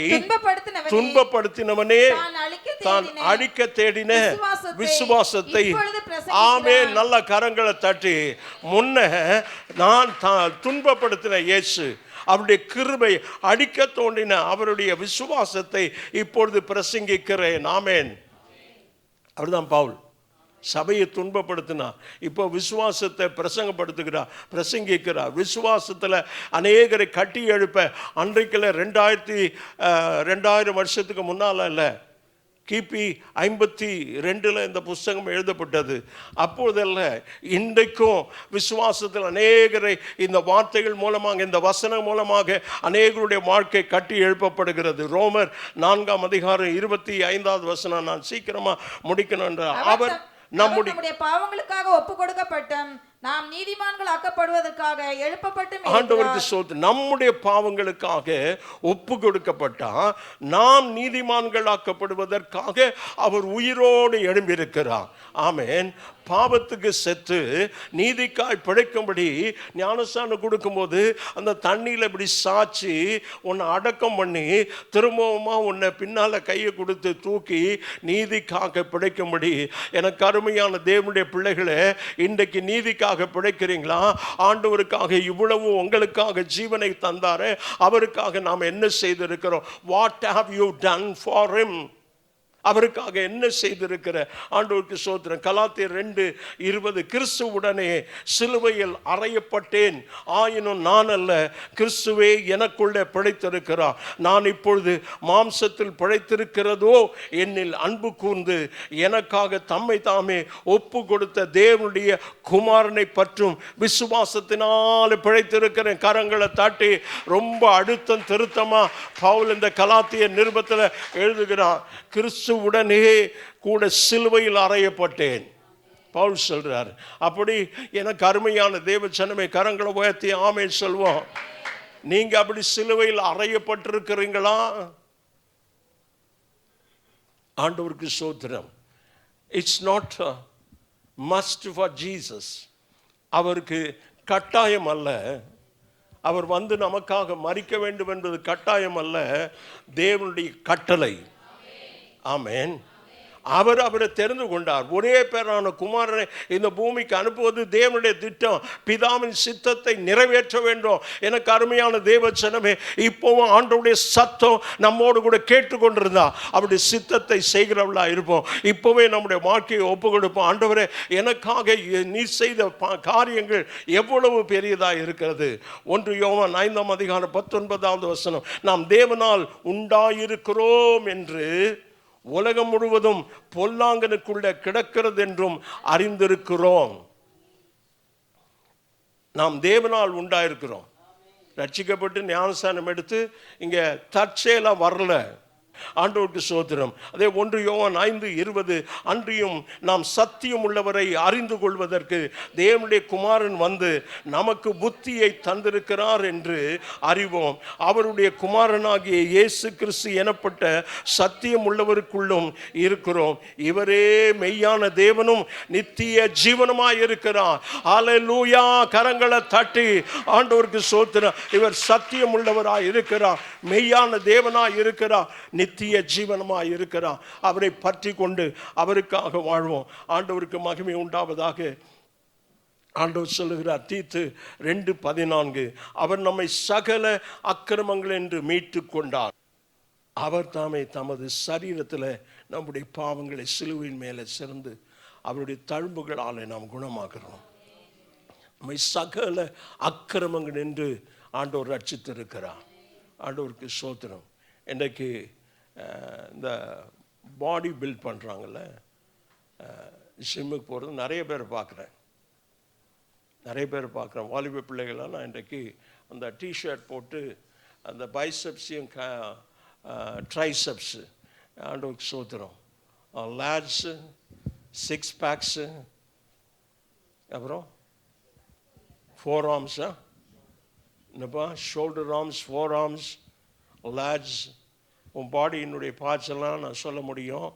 துன்பப்படுத்தினவனே தான் அழிக்க தேடின விசுவாசத்தை. ஆமே, நல்ல கரங்களை தட்டி, முன்ன நான் துன்பப்படுத்தின இயேசு அவருடைய கிருபை அடிக்க தோண்டின அவருடைய விசுவாசத்தை இப்பொழுது பிரசங்கிக்கிறேன். ஆமேன். அவர்தான் பவுல். சபையை துன்பப்படுத்தினா, இப்போ விசுவாசத்தை பிரசங்கிக்கிறார். விசுவாசத்தில் அநேகரை கட்டி எழுப்ப, அன்றைக்கில் 2000 வருஷத்துக்கு முன்னால் இல்லை, கிபி 52 இந்த புஸ்தகம் எழுதப்பட்டது. அப்போதல்ல, இன்றைக்கும் விசுவாசத்தில் அநேகரை இந்த வார்த்தைகள் மூலமாக, இந்த வசனம் மூலமாக அநேகருடைய வாழ்க்கை கட்டி எழுப்பப்படுகிறது. ரோமர் 4:25 வசனம். நான் சீக்கிரமா முடிக்கணும் என்ற அவர் நம்முடைய பாவங்களுக்காக ஒப்பு கொடுக்கப்பட்டோம், நாம் நீதிமான்கள் ஆக்கப்படுவதற்காக எழுப்பப்பட்டும். ஆண்டவருக்கு சொல்லுது, நம்முடைய பாவங்களுக்காக ஒப்பு கொடுக்கப்பட்டா நாம் நீதிமான்கள் ஆக்கப்படுவதற்காக அவர் உயிரோடு எழும்பியிருக்கிறார். ஆமேன். பாவத்துக்கு செத்து நீதிக்காய் பிழைக்கும்படி ஞானஸ்நானம் கொடுக்கும்போது அந்த தண்ணியில் இப்படி சாய்ச்சி உன்னை அடக்கம் பண்ணி திரும்பவுமா உன்னை பின்னால் கையை கொடுத்து தூக்கி நீதிக்காக பிழைக்கும்படி. எனக்கு அருமையான தேவனுடைய பிள்ளைகளே, இன்றைக்கு நீதிக்காக பிழைக்கிறீங்களா? ஆண்டவருக்காக இவ்வளவு உங்களுக்காக ஜீவனை தந்தாரே, அவருக்காக நாம் என்ன செய்திருக்கிறோம்? What have you done for him? அவருக்காக என்ன செய்திருக்கிற ஆண்டவருக்கு ஸ்தோத்திரம். கலாத்தியர் 2:20 கிறிஸ்துவுடனே சிலுவையில் அறையப்பட்டேன், ஆயினும் நான் அல்ல, கிறிஸ்துவே எனக்குள்ளே பிழைத்திருக்கிறார். நான் இப்பொழுது மாம்சத்தில் பிழைத்திருக்கிறதோ என்னில் அன்பு கூர்ந்து எனக்காக தம்மை தாமே ஒப்பு கொடுத்த தேவனுடைய குமாரனை பற்றும் விசுவாசத்தினால் பிழைத்திருக்கிறேன். கரங்களை தாட்டி ரொம்ப அழுத்தம் திருத்தமா பவுல் இந்த கலாத்தியர் நிருபத்தில் எழுதுகிறான். கிறிஸ்துவுடனே கூட சிலுவையில் அறையப்பட்டேன் பவுல் சொல்றார். அப்படி எனக்கு அருமையான தேவ ஜனமே, கரங்களை உயர்த்தி ஆமென் சொல்வோம். நீங்க அப்படி சிலுவையில் அறையப்பட்டிருக்கிறீங்களா? ஆண்டவருக்கு ஸ்தோத்திரம். It's not must for Jesus. அவருக்கு கட்டாயம் அல்ல, அவர் வந்து நமக்காக மரிக்க வேண்டும் என்பது கட்டாயம் அல்ல, தேவனுடைய கட்டளை. ஆமென். அவரை தெரிந்து கொண்டார். ஒரே பேரான குமாரனை இந்த பூமிக்கு அனுப்புவது தேவனுடைய திட்டம். பிதாவின் சித்தத்தை நிறைவேற்ற வேண்டும். எனக்கு அருமையான தேவ ஜனமே, இப்போவும் ஆண்டவருடைய சத்தம் நம்மோடு கூட கேட்டுக்கொண்டிருந்தா அப்படி சித்தத்தை செய்கிறவளா இருப்போம். இப்போவே நம்முடைய வாழ்க்கையை ஒப்பு கொடுப்போம். ஆண்டவரே, எனக்காக நீ செய்த காரியங்கள் எவ்வளவு பெரியதாக இருக்கிறது. 1 யோவான் 5:19 நாம் தேவனால் உண்டாயிருக்கிறோம் என்று உலகம் முழுவதும் பொல்லாங்கனுக்குள்ள கிடக்கிறது என்றும் அறிந்திருக்கிறோம். நாம் தேவனால் உண்டாயிருக்கிறோம். ரட்சிக்கப்பட்டு ஞானஸ்நானம் எடுத்து இங்க தற்செயலா வரல. ஆண்டவருக்கு ஸ்தோத்திரம். அதே 1 யோவான் 5:20 அன்றியும் நாம் சத்தியம் உள்ளவரை அறிந்து கொள்வதற்கு தேவனுடைய குமாரன் வந்து நமக்கு புத்தியை தந்திருக்கிறார் என்று அறிவோம். அவருடைய குமாரனாகிய இயேசு கிறிஸ்து எனப்பட்ட சத்தியம் உள்ளவருக்குள்ளும் இருக்கிறோம். இவரே மெய்யான தேவனும் நித்திய ஜீவனுமாய் இருக்கிறார். ஹல்லேலூயா. கரங்களை தட்டி ஆண்டவருக்கு ஸ்தோத்திரம். இவர் சத்தியம் உள்ளவராய் இருக்கிறார், மெய்யான தேவனாய் இருக்கிறார், நித்திய ஜீவனமாய் இருக்கிறார். அவரை பற்றி கொண்டு அவருக்காக வாழ்வோம். ஆண்டவருக்கு மகிமை உண்டாவதாக. ஆண்டவர் சொல்லுகிறார் தீத்து 2:14 அவர் நம்மை சகல அக்கிரமங்கள் என்று மீட்டு கொண்டார். அவர் தாமே தமது சரீரத்தில் நம்முடைய பாவங்களை சிலுவையின் மேலே சிறந்து அவருடைய தழும்புகளால் நாம் குணமாகிறோம். நம்மை சகல அக்கிரமங்கள் என்று ஆண்டவர் ரட்சித்திருக்கிறார். ஆண்டவருக்கு ஸ்தோத்திரம். இன்றைக்கு இந்த பாடி பில்ட் பண்ணுறாங்கல்ல, ஜிம்முக்கு போகிறது நிறைய பேர் பார்க்குறேன். வாலிப பிள்ளைகள்லாம் நான் இன்றைக்கு அந்த டிஷர்ட் போட்டு அந்த பைசப்ஸையும் ட்ரைசப்ஸு, ஆண்டவருக்கு ஸ்தோத்திரம், லேட்ஸு, 6 பேக்ஸு, அப்புறம் 4 ஆர்ம்ஸா என்னப்பா, ஷோல்டர் ஆர்ம்ஸ், 4 ஆர்ம்ஸ், லேட்ஸ். உன் பாடியினுடைய பார்ட்ஸ் எல்லாம் நான் சொல்ல முடியும்.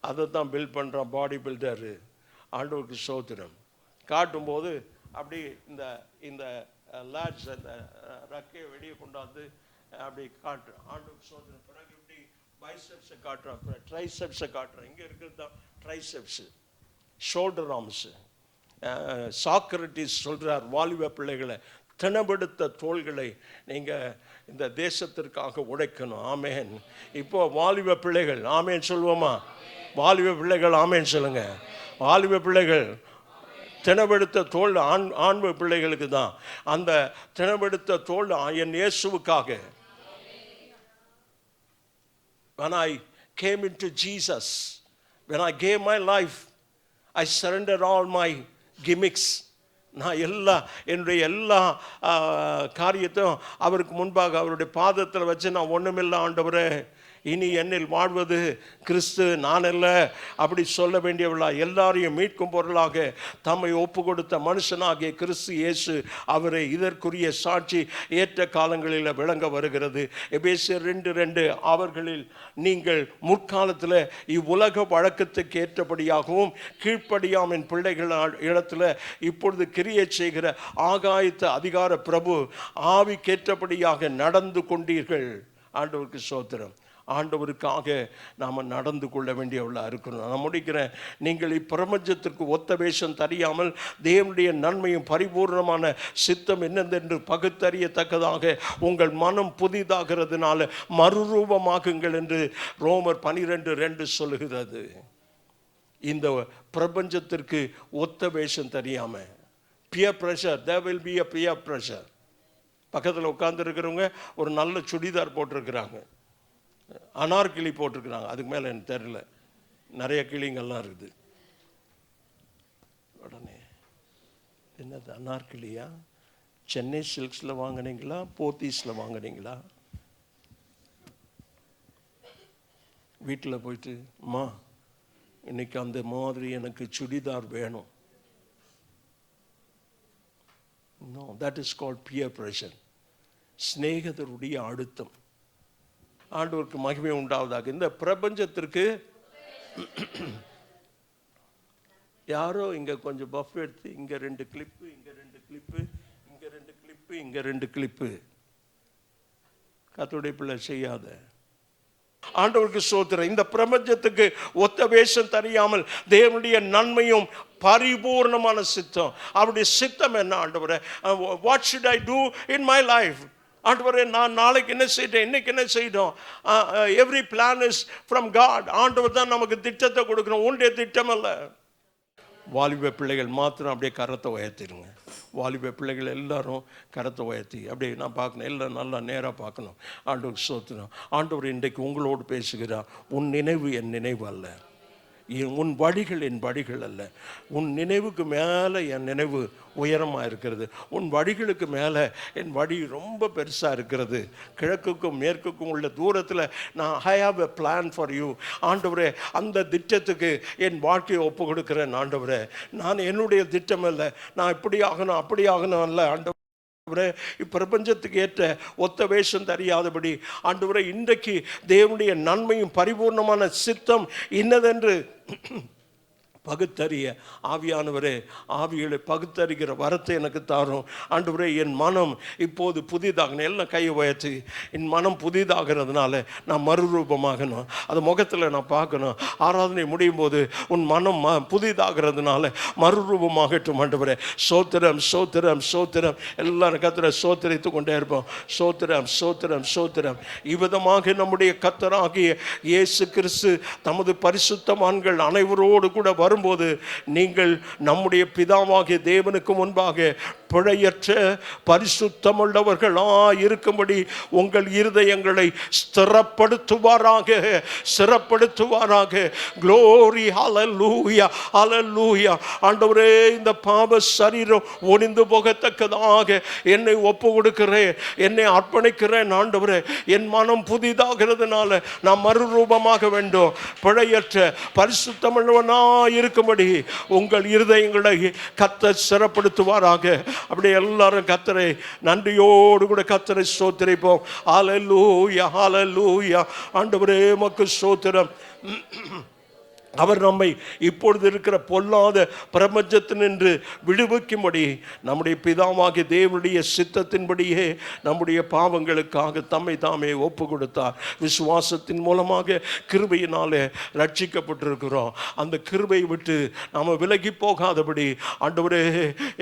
அதை தான் பில்ட் பண்ணுறான் பாடி பில்டரு. ஆண்டவருக்கு ஸ்தோத்திரம். காட்டும்போது அப்படி இந்த இந்த லேட்ஸ் அந்த ரக்கையை வெளியே கொண்டாந்து அப்படி காட்டுறேன். ஆண்டவருக்கு ஸ்தோத்திரம். பிறகு இப்படி பைசெப்ஸை காட்டுறான், ட்ரைசெப்ஸை காட்டுறான். இங்கே இருக்கிறது தான் ட்ரைசெப்ஸு, ஷோல்டர் ஆர்ம்ஸு. சாக்ரட்டிஸ் சொல்கிறார், வாலிப பிள்ளைகளை தினப்படுத்த தோள்களை நீங்கள் இந்த தேசத்திற்காக உடைக்கணும். ஆமேன். இப்போ வாலிப பிள்ளைகள் ஆமேன் சொல்லுவோமா? வாலிப பிள்ளைகள் ஆமேன் சொல்லுங்க. வாலிப பிள்ளைகள் தினப்படுத்த தோல் ஆண்பு பிள்ளைகளுக்கு தான். அந்த தினப்படுத்த தோல் என் இயேசுவுக்காக. When I came into Jesus, when I gave my life, I surrendered all my gimmicks. நான் என்னுடைய எல்லா காரியத்தையும் அவருக்கு முன்பாக அவருடைய பாதத்தில் வச்சு, நான் ஒன்றுமில்லை ஆண்டவரே, இனி என்னில் வாழ்வது கிறிஸ்து, நான் அல்ல அப்படி சொல்ல வேண்டியவளா, எல்லாரையும் மீட்கும் பொருளாக தம்மை ஒப்பு கொடுத்த மனுஷனாகிய கிறிஸ்து இயேசு அவரை இதற்குரிய சாட்சி ஏற்ற காலங்களில் விளங்க வருகிறது. எபேசியர் 2:2 அவர்களில் நீங்கள் முற்காலத்தில் இவ்வுலக வழக்கத்துக்கு ஏற்றபடியாகவும் கீழ்ப்படியாமின் பிள்ளைகள் இடத்துல இப்பொழுது கிரியை செய்கிற ஆகாயத்து அதிகார பிரபு ஆவிக்கேற்றபடியாக நடந்து கொண்டீர்கள். ஆண்டவருக்கு ஸ்தோத்திரம். ஆண்டவருக்காக நாம் நடந்து கொள்ள வேண்டியவளாக இருக்கணும். நான் முடிக்கிறேன். நீங்கள் இப்பிரபஞ்சத்திற்கு ஒத்த வேஷம் தெரியாமல் தேவனுடைய நன்மையும் பரிபூர்ணமான சித்தம் என்னதென்று பகுத்தறியத்தக்கதாக உங்கள் மனம் புதிதாகிறதுனால மறுரூபமாகுங்கள் என்று ரோமர் 12:2 சொல்லுகிறது. இந்த பிரபஞ்சத்திற்கு ஒத்த வேஷம் தெரியாம peer pressure, there will be a peer pressure. பக்கத்தில் உட்கார்ந்து இருக்கிறவங்க ஒரு நல்ல சுடிதார் போட்டிருக்கிறாங்க, அனார்கிளி போட்டிருக்கிறாங்க, அதுக்கு மேலே எனக்கு தெரியல, நிறைய கிளிங்கள்லாம் இருக்குது. உடனே என்னது அனார்கிளியா? சென்னை சில்க்ஸில் வாங்கினீங்களா, போத்தீஸில் வாங்கினீங்களா? வீட்டில் போயிட்டு அம்மா இன்னைக்கு அந்த மாதிரி எனக்கு சுடிதார் வேணும். No, that is called peer pressure. ஸ்நேகிதருடைய அழுத்தம். ஆண்டவருக்கு மகிமை உண்டாவதாக. இந்த பிரபஞ்சத்திற்கு யாரோ இங்கே கொஞ்சம் பஃப் எடுத்து இங்கே 2 கிளிப்பு, இங்கே 2 கிளிப்பு, இங்கே 2 கிளிப்பு, இங்கே 2 கிளிப்பு. கர்த்தருடைய பிள்ளை செய்யாத. ஆண்டவருக்கு ஸ்தோத்திரம். இந்த பிரபஞ்சத்துக்கு ஒத்த வேஷம் தெரியாமல் தேவனுடைய நன்மையும் பரிபூர்ணமான சித்தம். அவருடைய சித்தம் என்ன ஆண்டவரே? What should I do in my life? ஆண்டவரே நான் நாளைக்கு என்ன செய்யட்டேன், இன்னைக்கு என்ன செய்யணும்? Every plan is from God. ஆண்டவர் தான் நமக்கு திட்டத்தை கொடுக்கணும், உன்னுடைய திட்டம் அல்ல. வாலிப பிள்ளைகள் மாத்திரம் அப்படியே கரத்தை உயர்த்திடுங்க. வாலிப பிள்ளைகள் எல்லாரும் கரத்தை உயர்த்தி அப்படியே நான் பார்க்கணும், எல்லாம் நல்லா நேராக பார்க்கணும். ஆண்டவர் ஸ்தோத்திரம். ஆண்டவர் இன்றைக்கு உங்களோடு பேசுகிறார். உன் நினைவு என் நினைவு அல்ல, உன் வழிகள் என் வழிகள் அல்ல. உன் நினைவுக்கு மேலே என் நினைவு உயரமாக இருக்கிறது. உன் வழிகளுக்கு மேலே என் வழி ரொம்ப பெருசாக இருக்கிறது. கிழக்குக்கும் மேற்குக்கும் உள்ள தூரத்தில் நான் I have a plan for you. ஆண்டவரே அந்த திட்டத்துக்கு என் வாழ்க்கையை ஒப்பு கொடுக்குறேன். ஆண்டவரே நான் என்னுடைய திட்டம் இல்லை, நான் இப்படி ஆகணும் அப்படி ஆகணும் அல்ல. ஆண்டவரே இப்பிரபஞ்சத்துக்கு ஏற்ற ஒத்த வேஷம் தெரியாதபடி ஆண்டவரே இன்றைக்கு தேவனுடைய நன்மையும் பரிபூர்ணமான சித்தம் இன்னதென்று பகுத்தறிய ஆவியானவரே, ஆவிகளை பகுத்தறிகிற வரத்தை எனக்கு தாரும். ஆண்டவரே என் மனம் இப்போது புதிதாக, எல்லாம் கையை உயர்த்தி, என் மனம் புதிதாகிறதுனால நான் மறுரூபமாகணும், அது முகத்தில் நான் பார்க்கணும். ஆராதனை முடியும் போது உன் மனம் புதிதாகிறதுனால மறுரூபமாகட்டும். ஆண்டவரே சோத்திரம் சோத்திரம் சோத்திரம். எல்லாரும் கர்த்தரை சோத்திரித்து கொண்டே இருப்போம். சோத்திரம் சோத்திரம் சோத்திரம். இவ்விதமாக நம்முடைய கர்த்தராகிய இயேசு கிறிஸ்து தமது பரிசுத்தவான்கள் அனைவரோடு கூட வரும்போது நீங்கள் நம்முடைய பிதாவாகிய தேவனுக்கு முன்பாக பிழையற்ற பரிசுத்தமுள்ளவர்களாய் இருக்கும்படி உங்கள் இருதயங்களை ஸ்திரப்படுத்துவாராக, சிறப்படுத்துவாராக. க்ளோரி, ஹல்லேலூயா, ஹல்லேலூயா. ஆண்டவரே இந்த பாவ சரீரம் ஒளிந்து போகத்தக்கதாக என்னை ஒப்பு கொடுக்கிறேன், என்னை அர்ப்பணிக்கிறேன். ஆண்டவரே என் மனம் புதிதாகிறதுனால நான் மறுரூபமாக வேண்டும். பிழையற்ற பரிசுத்தமுள்ளவனாய் இருக்கும்படி உங்கள் இருதயங்களை கர்த்தர் சிறப்படுத்துவாராக. அப்படியே எல்லாரும் கர்த்தரை நன்றியோடு கூட கர்த்தரை ஸ்தோத்திரிப்போம். ஹல்லேலூயா, ஹல்லேலூயா. ஆண்டவரே உமக்கு ஸ்தோத்திரம். அவர் நம்மை இப்பொழுது இருக்கிற பொல்லாத பிரபஞ்சத்தினின்று விடுவிக்கும்படி நம்முடைய பிதாவாகிய தேவனுடைய சித்தத்தின்படியே நம்முடைய பாவங்களுக்காக தம்மை தாமே ஒப்பு கொடுத்தார். விசுவாசத்தின் மூலமாக கிருபையினாலே ரட்சிக்கப்பட்டிருக்கிறோம். அந்த கிருபையை விட்டு நாம் விலகி போகாதபடி ஆண்டவரே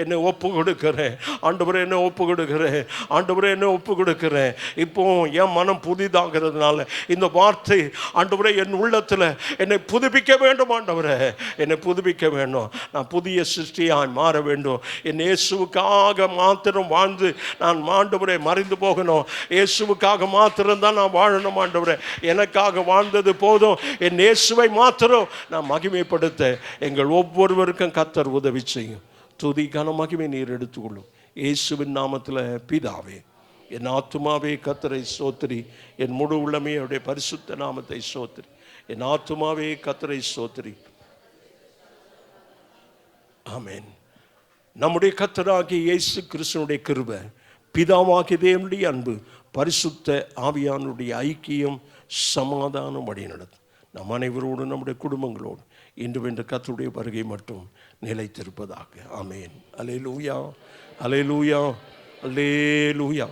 என்னை ஒப்பு கொடுக்கிறேன், ஆண்டவரே என்னை ஒப்பு கொடுக்கிறேன், ஆண்டவரே என்னை ஒப்பு கொடுக்கிறேன். இப்போ என் மனம் புதிதாகிறதுனால இந்த வார்த்தை ஆண்டவரே என் உள்ளத்தில் என்னை புதுப்பிக்க வேண்டும். ஆண்டவரே என்னை புதுப்பிக்க வேண்டும். நான் புதிய சிருஷ்டியாய் மாற வேண்டும். என் இயேசுவுக்காக மாத்திரம் வாழ்ந்து நான் ஆண்டவரே மறைந்து போகணும். இயேசுவுக்காக மாத்திரம் தான் நான் வாழணும். ஆண்டவரே எனக்காக வாழ்ந்தது போதும். என் இயேசுவை மாத்திரம் நான் மகிமைப்படுத்த எங்கள் ஒவ்வொருவருக்கும் கர்த்தர் உதவி செய்யும். துதி கன மகிமை நீர் எடுத்துக்கொள்ளும். இயேசுவின் நாமத்தில் பிதாவே. என் ஆத்துமாவே கர்த்தரை ஸ்தோத்திரி, என் முழு உள்ளமே அவருடைய பரிசுத்த நாமத்தை ஸ்தோத்திரி. என் ஆத்துமாவே கர்த்தரை ஸ்தோத்திரி. ஆமென். நம்முடைய கர்த்தராகிய இயேசு கிறிஸ்துவினுடைய கிருபை, பிதாவாகிய தேவனுடைய அன்பு, பரிசுத்த ஆவியானுடைய ஐக்கியம், சமாதானம் வழி நடத்தும் நம் அனைவரோடு நம்முடைய குடும்பங்களோடு இன்று வென்ற கர்த்தருடைய வருகை மட்டும் நிலைத்திருப்பதாக. ஆமென். அல்லேலூயா, அல்லேலூயா, அல்லேலூயா.